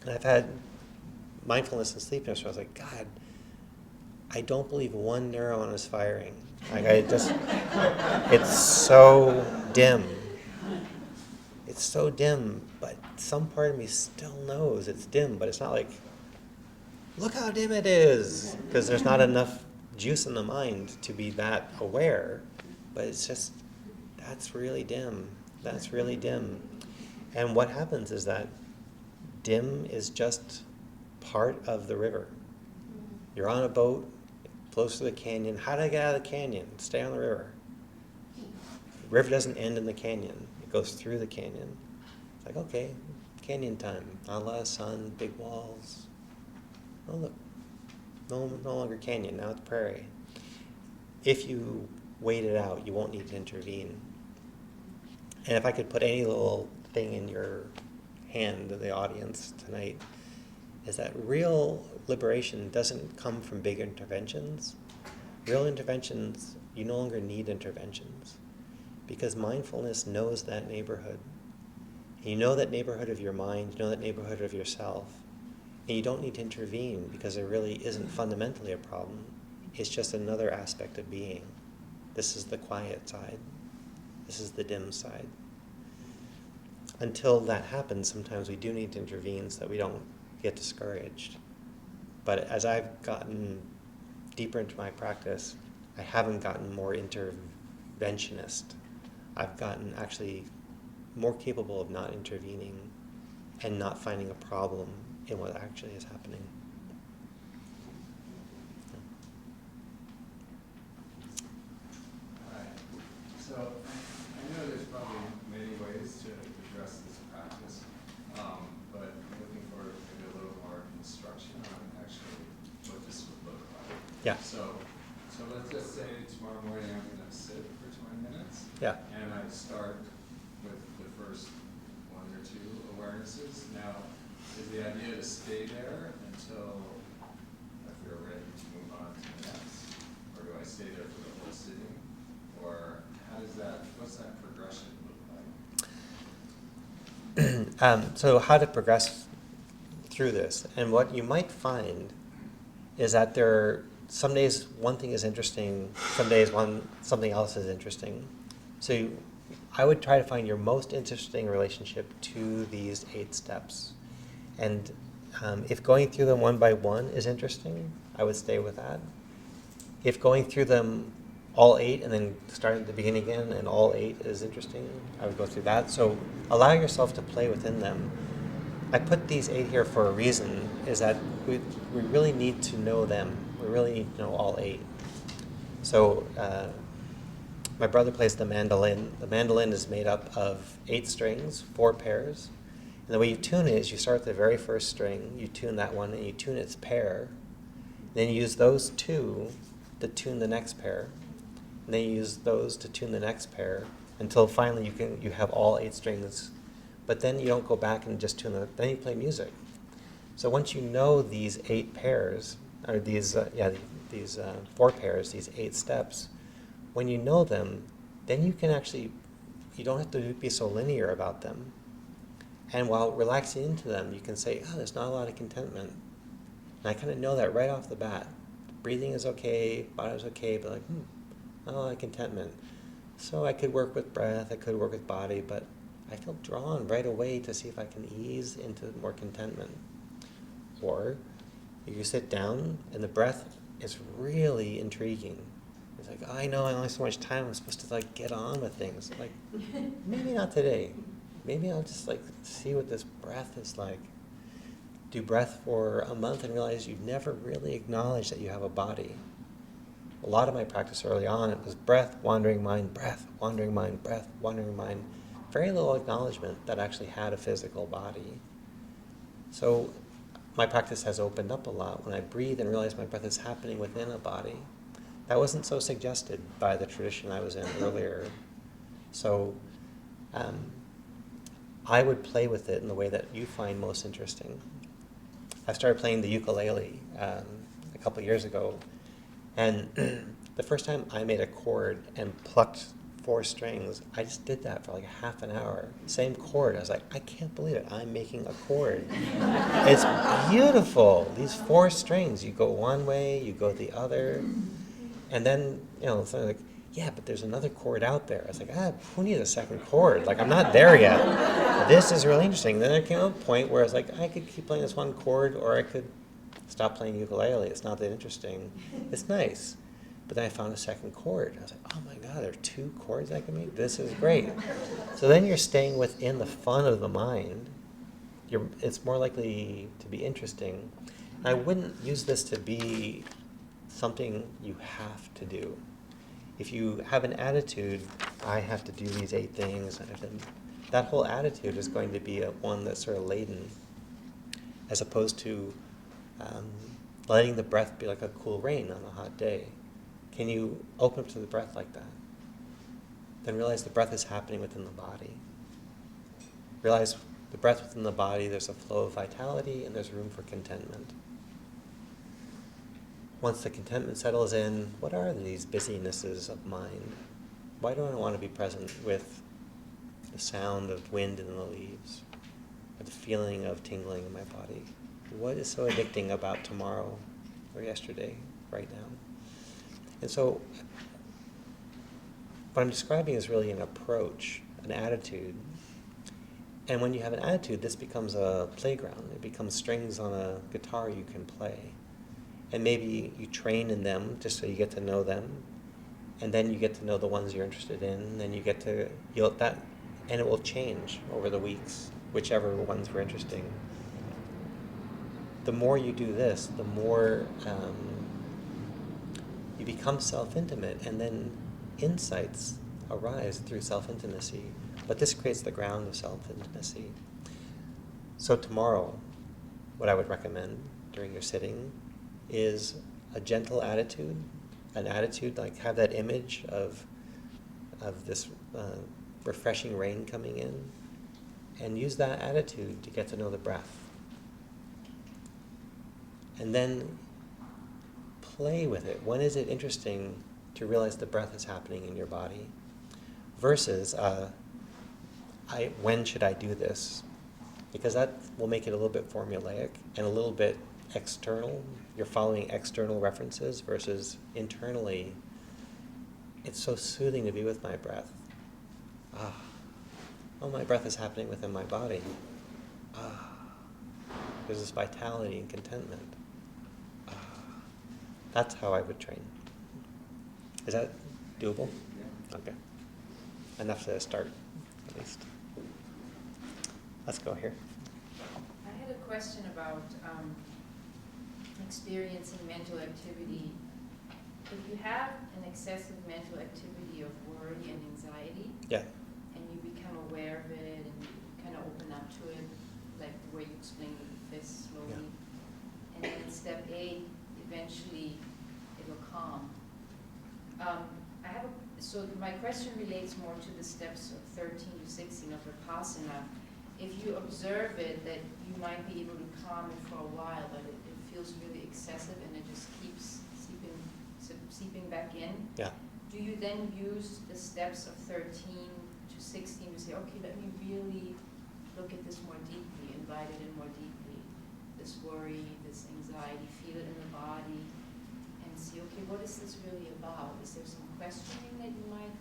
And I've had mindfulness and sleepiness where I was like, God, I don't believe one neuron is firing. Like, it's so dim. It's so dim, but some part of me still knows it's dim, but it's not like, look how dim it is, because there's not enough juice in the mind to be that aware, but it's just, that's really dim. That's really dim. And what happens is that dim is just part of the river. You're on a boat, it flows through the canyon. How did I get out of the canyon? Stay on the river. The river doesn't end in the canyon. It goes through the canyon. It's like, okay, canyon time. Not a lot of sun, big walls. Oh, look, no longer canyon, now it's prairie. If you wait it out, you won't need to intervene. And if I could put any little thing in your hand to the audience tonight, is that real liberation doesn't come from big interventions. Real interventions you no longer need interventions, because mindfulness knows that neighborhood. And you know that neighborhood of your mind, you know that neighborhood of yourself, and you don't need to intervene because there really isn't fundamentally a problem. It's just another aspect of being. This is the quiet side. This is the dim side. Until that happens, sometimes we do need to intervene so that we don't get discouraged. But as I've gotten deeper into my practice, I haven't gotten more interventionist. I've gotten actually more capable of not intervening and not finding a problem in what actually is happening. Hi. So I know there's probably many ways to address this practice, but I'm looking for maybe a little more instruction on actually what this would look like. Yeah. So let's just say tomorrow morning I'm going to sit for 20 minutes. Yeah. And I start with the first one or two awarenesses. Now, is the idea to stay there until I feel ready to move on to the next? Or do I stay there for the whole sitting? Or how does that, what's that progression look like? So how to progress through this. And what you might find is that there are some days one thing is interesting, some days something else is interesting. So I would try to find your most interesting relationship to these 8 steps. And if going through them one by one is interesting, I would stay with that. If going through them all 8 and then starting at the beginning again and all 8 is interesting, I would go through that. So allow yourself to play within them. I put these 8 here for a reason, is that we really need to know them. We really need to know all 8. So my brother plays the mandolin. The mandolin is made up of 8 strings, 4 pairs. And the way you tune it is you start with the very first string, you tune that one, and you tune its pair. Then you use those 2 to tune the next pair. And then you use those to tune the next pair until finally you have all 8 strings. But then you don't go back and just tune them. Then you play music. So once you know these 8 pairs, or these 4 pairs, these 8 steps, when you know them, then you can actually, you don't have to be so linear about them. And while relaxing into them, you can say, oh, there's not a lot of contentment. And I kind of know that right off the bat. Breathing is okay, body's okay, but not a lot of contentment. So I could work with breath, I could work with body, but I feel drawn right away to see if I can ease into more contentment. Or you sit down and the breath is really intriguing. It's like, I know I only have so much time, I'm supposed to get on with things. Maybe not today. Maybe I'll just see what this breath is like. Do breath for a month and realize you've never really acknowledged that you have a body. A lot of my practice early on, it was breath, wandering mind, breath, wandering mind, breath, wandering mind. Very little acknowledgement that I actually had a physical body. So my practice has opened up a lot when I breathe and realize my breath is happening within a body. That wasn't so suggested by the tradition I was in earlier. So I would play with it in the way that you find most interesting. I started playing the ukulele a couple years ago, and the first time I made a chord and plucked 4 strings, I just did that for half an hour. Same chord. I was like, I can't believe it. I'm making a chord. It's beautiful. These 4 strings. You go one way, you go the other, and then something like, yeah, but there's another chord out there. I was like, who needs a second chord? I'm not there yet. This is really interesting. Then there came a point where I was like, I could keep playing this one chord, or I could stop playing ukulele. It's not that interesting. It's nice. But then I found a second chord. I was like, oh my God, there are 2 chords I can make? This is great. So then you're staying within the fun of the mind. It's more likely to be interesting. I wouldn't use this to be something you have to do. If you have an attitude, I have to do these 8 things, that whole attitude is going to be one that's sort of laden, as opposed to letting the breath be like a cool rain on a hot day. Can you open up to the breath like that? Then realize the breath is happening within the body. Realize the breath within the body, there's a flow of vitality and there's room for contentment. once the contentment settles in, what are these busynesses of mind? Why do I want to be present with the sound of wind in the leaves, or the feeling of tingling in my body? What is so addicting about tomorrow or yesterday, right now? And so what I'm describing is really an approach, an attitude. And when you have an attitude, this becomes a playground. It becomes strings on a guitar you can play. And maybe you train in them just so you get to know them. And then you get to know the ones you're interested in. And then and it will change over the weeks, whichever ones were interesting. The more you do this, the more you become self-intimate, and then insights arise through self-intimacy. But this creates the ground of self-intimacy. So tomorrow, what I would recommend during your sitting is a gentle attitude, an attitude like have that image of this refreshing rain coming in, and use that attitude to get to know the breath. And then play with it. When is it interesting to realize the breath is happening in your body? Versus, when should I do this? Because that will make it a little bit formulaic and a little bit external. You're following external references versus internally. It's so soothing to be with my breath. My breath is happening within my body. There's this vitality and contentment. That's how I would train. Is that doable? Yeah. Okay. Enough to start, at least. Let's go here. I had a question about experiencing mental activity. If you have an excessive mental activity of worry and anxiety, Yeah. and you become aware of it and you kind of open up to it, like the way you explained with this slowly, and then step 8, eventually it will calm. So my question relates more to the steps of 13 to 16 of Vipassana. If you observe it, that you might be able to calm it for a while, but it feels really excessive and it just keeps seeping back in. Yeah. Do you then use the steps of 13 to 16 to say, okay, let me really look at this more deeply, invite it in more deeply, this worry, this anxiety, feel it in the body, and see, okay, what is this really about? Is there some questioning that you might,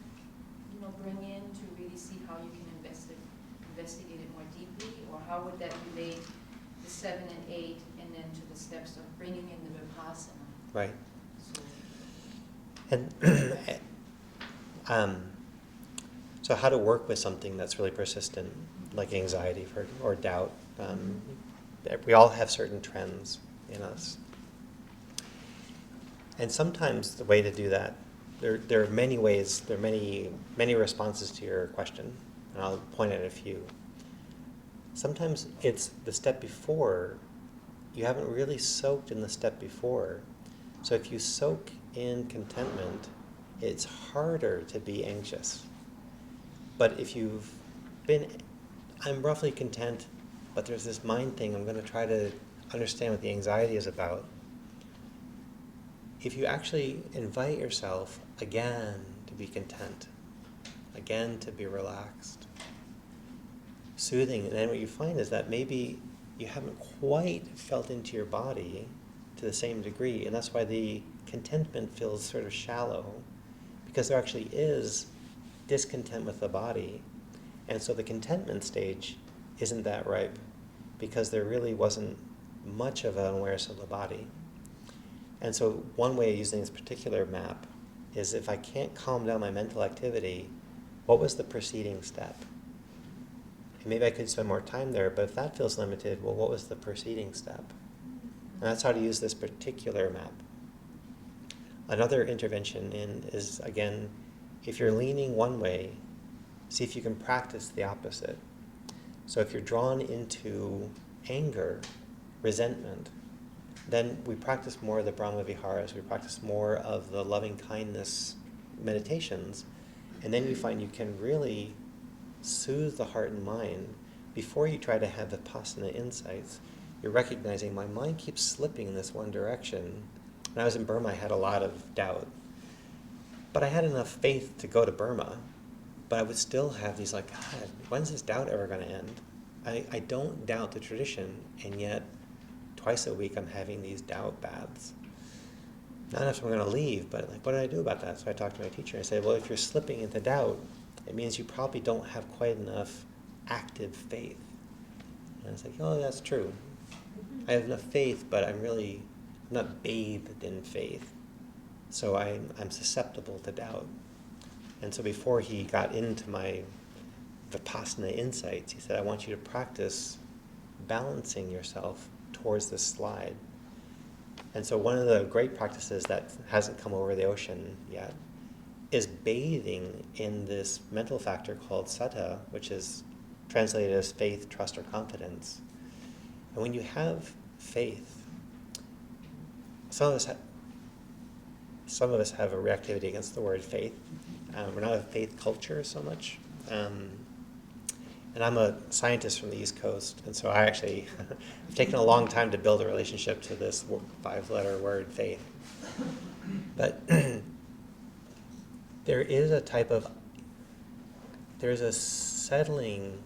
bring in to really see how you can investigate it more deeply, or how would that relate to 7 and 8, and then to the steps of bringing in the Vipassana? Right. So, And so how to work with something that's really persistent, like anxiety or doubt. We all have certain trends in us. And sometimes the way to do that, there are many ways, there are many responses to your question, and I'll point out a few. Sometimes it's the step before, you haven't really soaked in the step before. So if you soak in contentment, it's harder to be anxious. But if you've been, I'm roughly content, but there's this mind thing, I'm going to try to understand what the anxiety is about. If you actually invite yourself again to be content, again to be relaxed, soothing, and then what you find is that maybe you haven't quite felt into your body to the same degree, and that's why the contentment feels sort of shallow, because there actually is discontent with the body, and so the contentment stage isn't that ripe, because there really wasn't much of an awareness of the body. And so one way of using this particular map is, if I can't calm down my mental activity, what was the preceding step? And maybe I could spend more time there, but if that feels limited, well, what was the preceding step? And that's how to use this particular map. Another intervention is, again, if you're leaning one way, see if you can practice the opposite. So if you're drawn into anger, resentment, then we practice more of the Brahma Viharas, we practice more of the loving kindness meditations, and then you find you can really soothe the heart and mind before you try to have Vipassana insights. You're recognizing my mind keeps slipping in this one direction, When I was in Burma, I had a lot of doubt. But I had enough faith to go to Burma. But I would still have these like, God, when's this doubt ever going to end? I don't doubt the tradition, and yet twice a week I'm having these doubt baths. Not enough I'm going to leave, but like, what did I do about that? So I talked to my teacher. I said, well, if you're slipping into doubt, it means you probably don't have quite enough active faith. And I was like, oh, that's true. I have enough faith, but I'm not bathed in faith. So I'm susceptible to doubt. And so before he got into my Vipassana insights, he said, I want you to practice balancing yourself towards this slide. And so one of the great practices that hasn't come over the ocean yet is bathing in this mental factor called saddha, which is translated as faith, trust, or confidence. And when you have faith, some of us have a reactivity against the word faith. We're not a faith culture so much. And I'm a scientist from the East Coast, and so I actually have taken a long time to build a relationship to this 5-letter word, faith. But there's a settling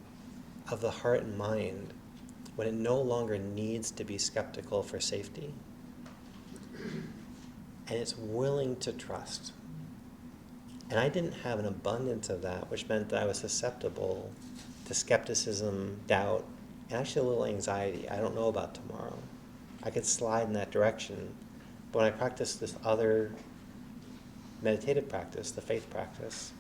of the heart and mind when it no longer needs to be skeptical for safety. And it's willing to trust. And I didn't have an abundance of that, which meant that I was susceptible to skepticism, doubt, and actually a little anxiety. I don't know about tomorrow. I could slide in that direction. But when I practiced this other meditative practice, the faith practice,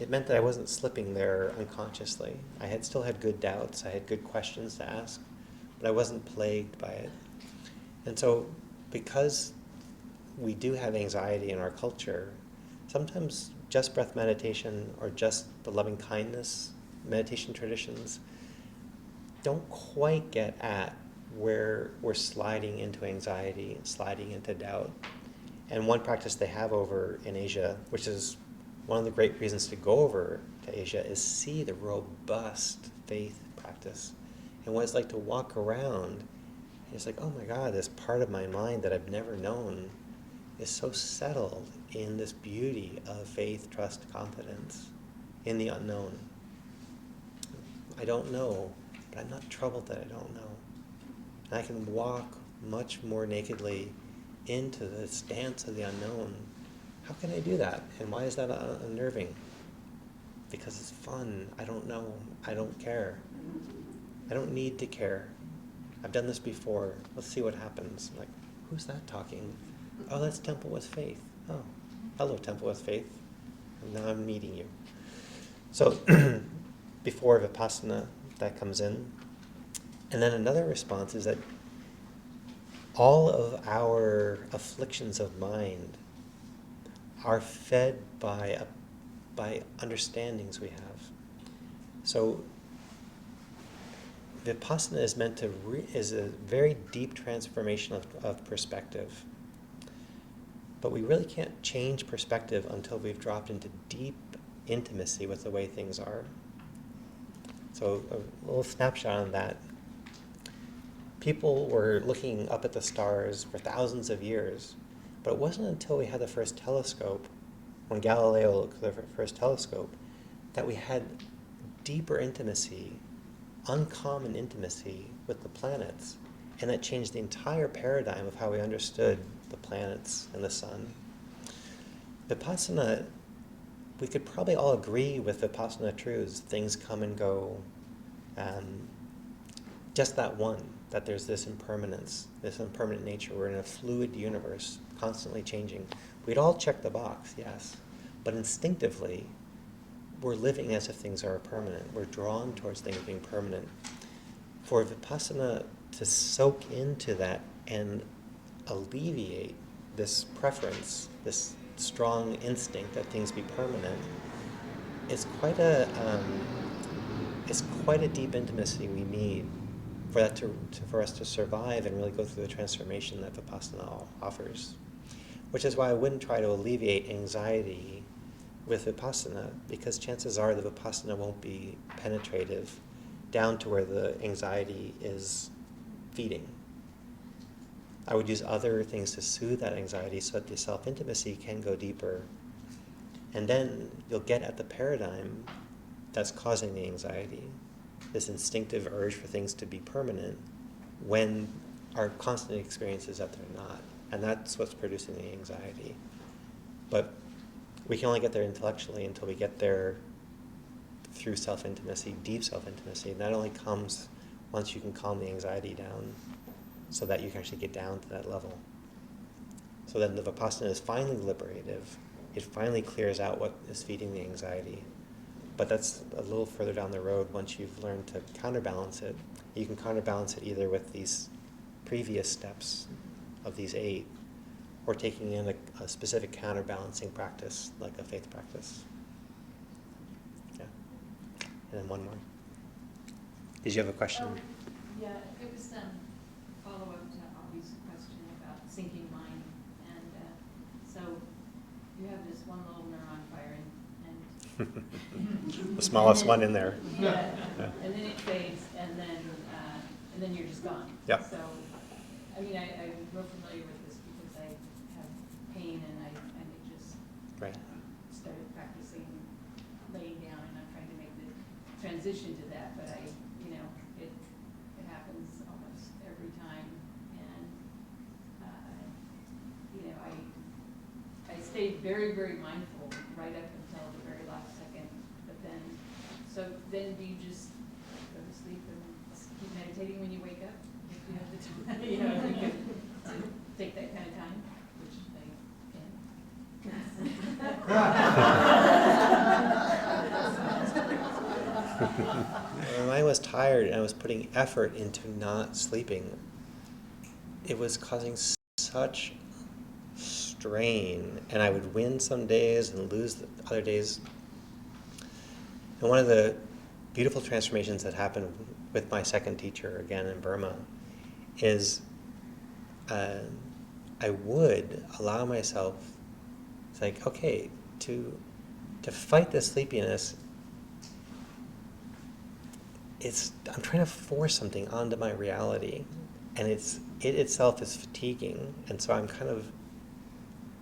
it meant that I wasn't slipping there unconsciously. I still had good doubts. I had good questions to ask, but I wasn't plagued by it. And so because we do have anxiety in our culture, sometimes just breath meditation or just the loving kindness meditation traditions don't quite get at where we're sliding into anxiety, sliding into doubt. And one practice they have over in Asia, which is one of the great reasons to go over to Asia, is see the robust faith practice and what it's like to walk around. And it's like, oh my God, this part of my mind that I've never known is so settled in this beauty of faith, trust, confidence in the unknown. I don't know, but I'm not troubled that I don't know. And I can walk much more nakedly into this dance of the unknown. How can I do that? And why is that unnerving? Because it's fun. I don't know. I don't care. I don't need to care. I've done this before. Let's see what happens. Like, who's that talking? Oh, that's Temple with Faith. Oh, hello, Temple with Faith. Now I'm meeting you. So before Vipassana, that comes in. And then another response is that all of our afflictions of mind are fed by understandings we have. So Vipassana is meant to is a very deep transformation of perspective. But we really can't change perspective until we've dropped into deep intimacy with the way things are. So a little snapshot on that. People were looking up at the stars for thousands of years, but it wasn't until we had the first telescope, when Galileo looked at the first telescope, that we had deeper intimacy, uncommon intimacy with the planets, and that changed the entire paradigm of how we understood the planets and the sun. Vipassana, we could probably all agree with Vipassana truths. Things come and go. Just that one, that there's this impermanence, this impermanent nature. We're in a fluid universe, constantly changing. We'd all check the box, yes. But instinctively, we're living as if things are permanent. We're drawn towards things being permanent. For Vipassana to soak into that and alleviate this preference, this strong instinct that things be permanent, it's quite a deep intimacy we need for that for us to survive and really go through the transformation that Vipassana offers. Which is why I wouldn't try to alleviate anxiety with Vipassana, because chances are the Vipassana won't be penetrative down to where the anxiety is feeding. I would use other things to soothe that anxiety so that the self-intimacy can go deeper. And then you'll get at the paradigm that's causing the anxiety, this instinctive urge for things to be permanent, when our constant experience is that they're not. And that's what's producing the anxiety. But we can only get there intellectually until we get there through self-intimacy, deep self-intimacy. And that only comes once you can calm the anxiety down so that you can actually get down to that level. So then the Vipassana is finally liberative. It finally clears out what is feeding the anxiety. But that's a little further down the road once you've learned to counterbalance it. You can counterbalance it either with these previous steps of these 8, or taking in a specific counterbalancing practice, like a faith practice. Yeah. And then one more. Did you have a question? Yeah, it was follow-up to Avi's question about sinking mind. And so you have this one little neuron firing, and The smallest one in there. Yeah, Yeah. and then it fades, and then you're just gone. Yep. So, I mean, I'm real familiar with this because I have pain, and I just Right. started practicing laying down, and I'm trying to make the transition to that, but it happens almost every time, and I stayed very, very mindful right up until the very last second, but then do you just go to sleep and keep meditating when you wake up? If you have the time, if you could take that kind of time, which When I was tired and I was putting effort into not sleeping, it was causing such strain, and I would win some days and lose the other days. And one of the beautiful transformations that happened with my second teacher, again in Burma, is I would allow myself, it's like, okay, to fight this sleepiness, I'm trying to force something onto my reality, and it itself is fatiguing, and so I'm kind of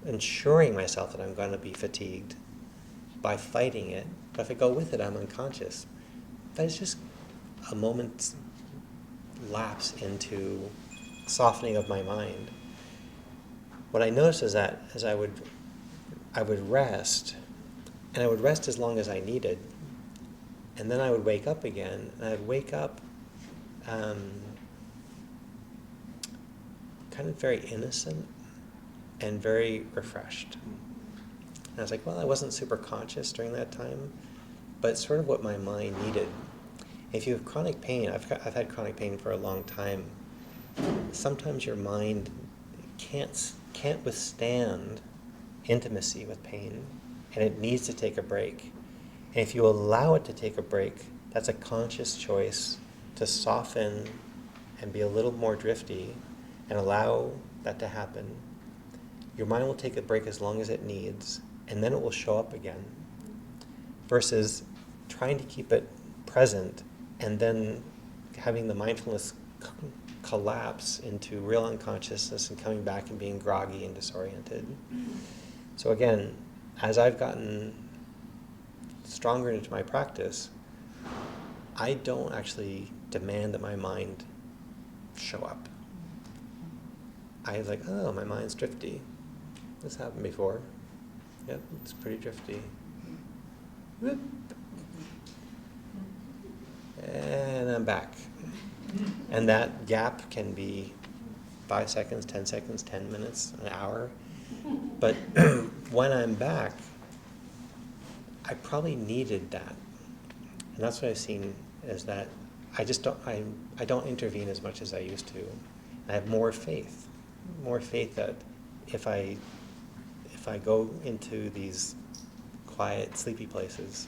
ensuring myself that I'm going to be fatigued by fighting it. But if I go with it, I'm unconscious. But it's just a moment's lapse into softening of my mind. What I noticed is that as I would rest, and I would rest as long as I needed, and then I would wake up again, and I'd wake up kind of very innocent and very refreshed. And I was like, well, I wasn't super conscious during that time, but it's sort of what my mind needed. If you have chronic pain, I've had chronic pain for a long time, sometimes your mind can't withstand intimacy with pain, and it needs to take a break. And if you allow it to take a break, that's a conscious choice to soften and be a little more drifty and allow that to happen. Your mind will take a break as long as it needs, and then it will show up again. Versus trying to keep it present and then having the mindfulness collapse into real unconsciousness and coming back and being groggy and disoriented. So again, as I've gotten stronger into my practice, I don't actually demand that my mind show up. I was like, oh, my mind's drifty. This happened before. Yep, it's pretty drifty. Whoop. And I'm back. And that gap can be 5 seconds, 10 seconds, 10 minutes, an hour. But when I'm back, I probably needed that. And that's what I've seen, is that I don't intervene as much as I used to. I have more faith that if I go into these quiet, sleepy places,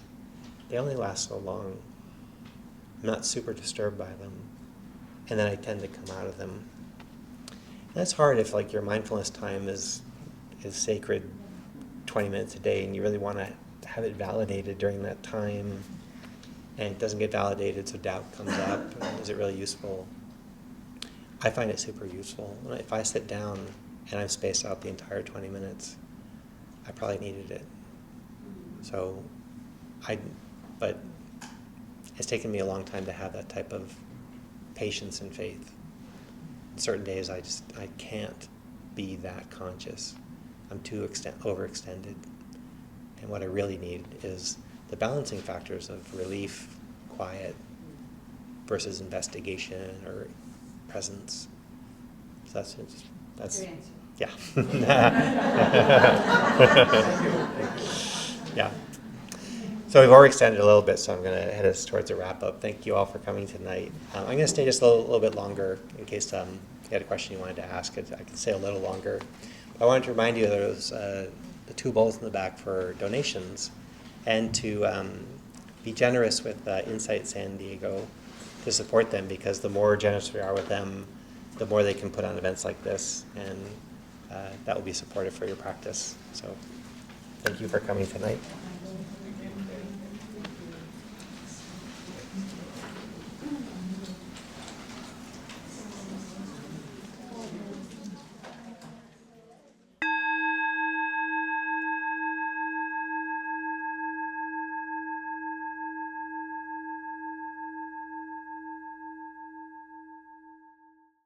they only last so long. I'm not super disturbed by them, and then I tend to come out of them. And that's hard if your mindfulness time is sacred, 20 minutes a day, and you really want to have it validated during that time, and it doesn't get validated, so doubt comes up. Is it really useful? I find it super useful. If I sit down and I'm spaced out the entire 20 minutes, I probably needed it. So, but it's taken me a long time to have that type of patience and faith. Certain days I can't be that conscious. I'm too overextended. And what I really need is the balancing factors of relief, quiet, versus investigation or presence. So that's Good answer. yeah. Yeah. So we've overextended a little bit, so I'm going to head us towards a wrap-up. Thank you all for coming tonight. I'm going to stay just a little bit longer in case you had a question you wanted to ask. I can stay a little longer. I wanted to remind you there was the 2 bowls in the back for donations, and to be generous with Insight San Diego to support them, because the more generous we are with them, the more they can put on events like this, and that will be supportive for your practice. So thank you for coming tonight.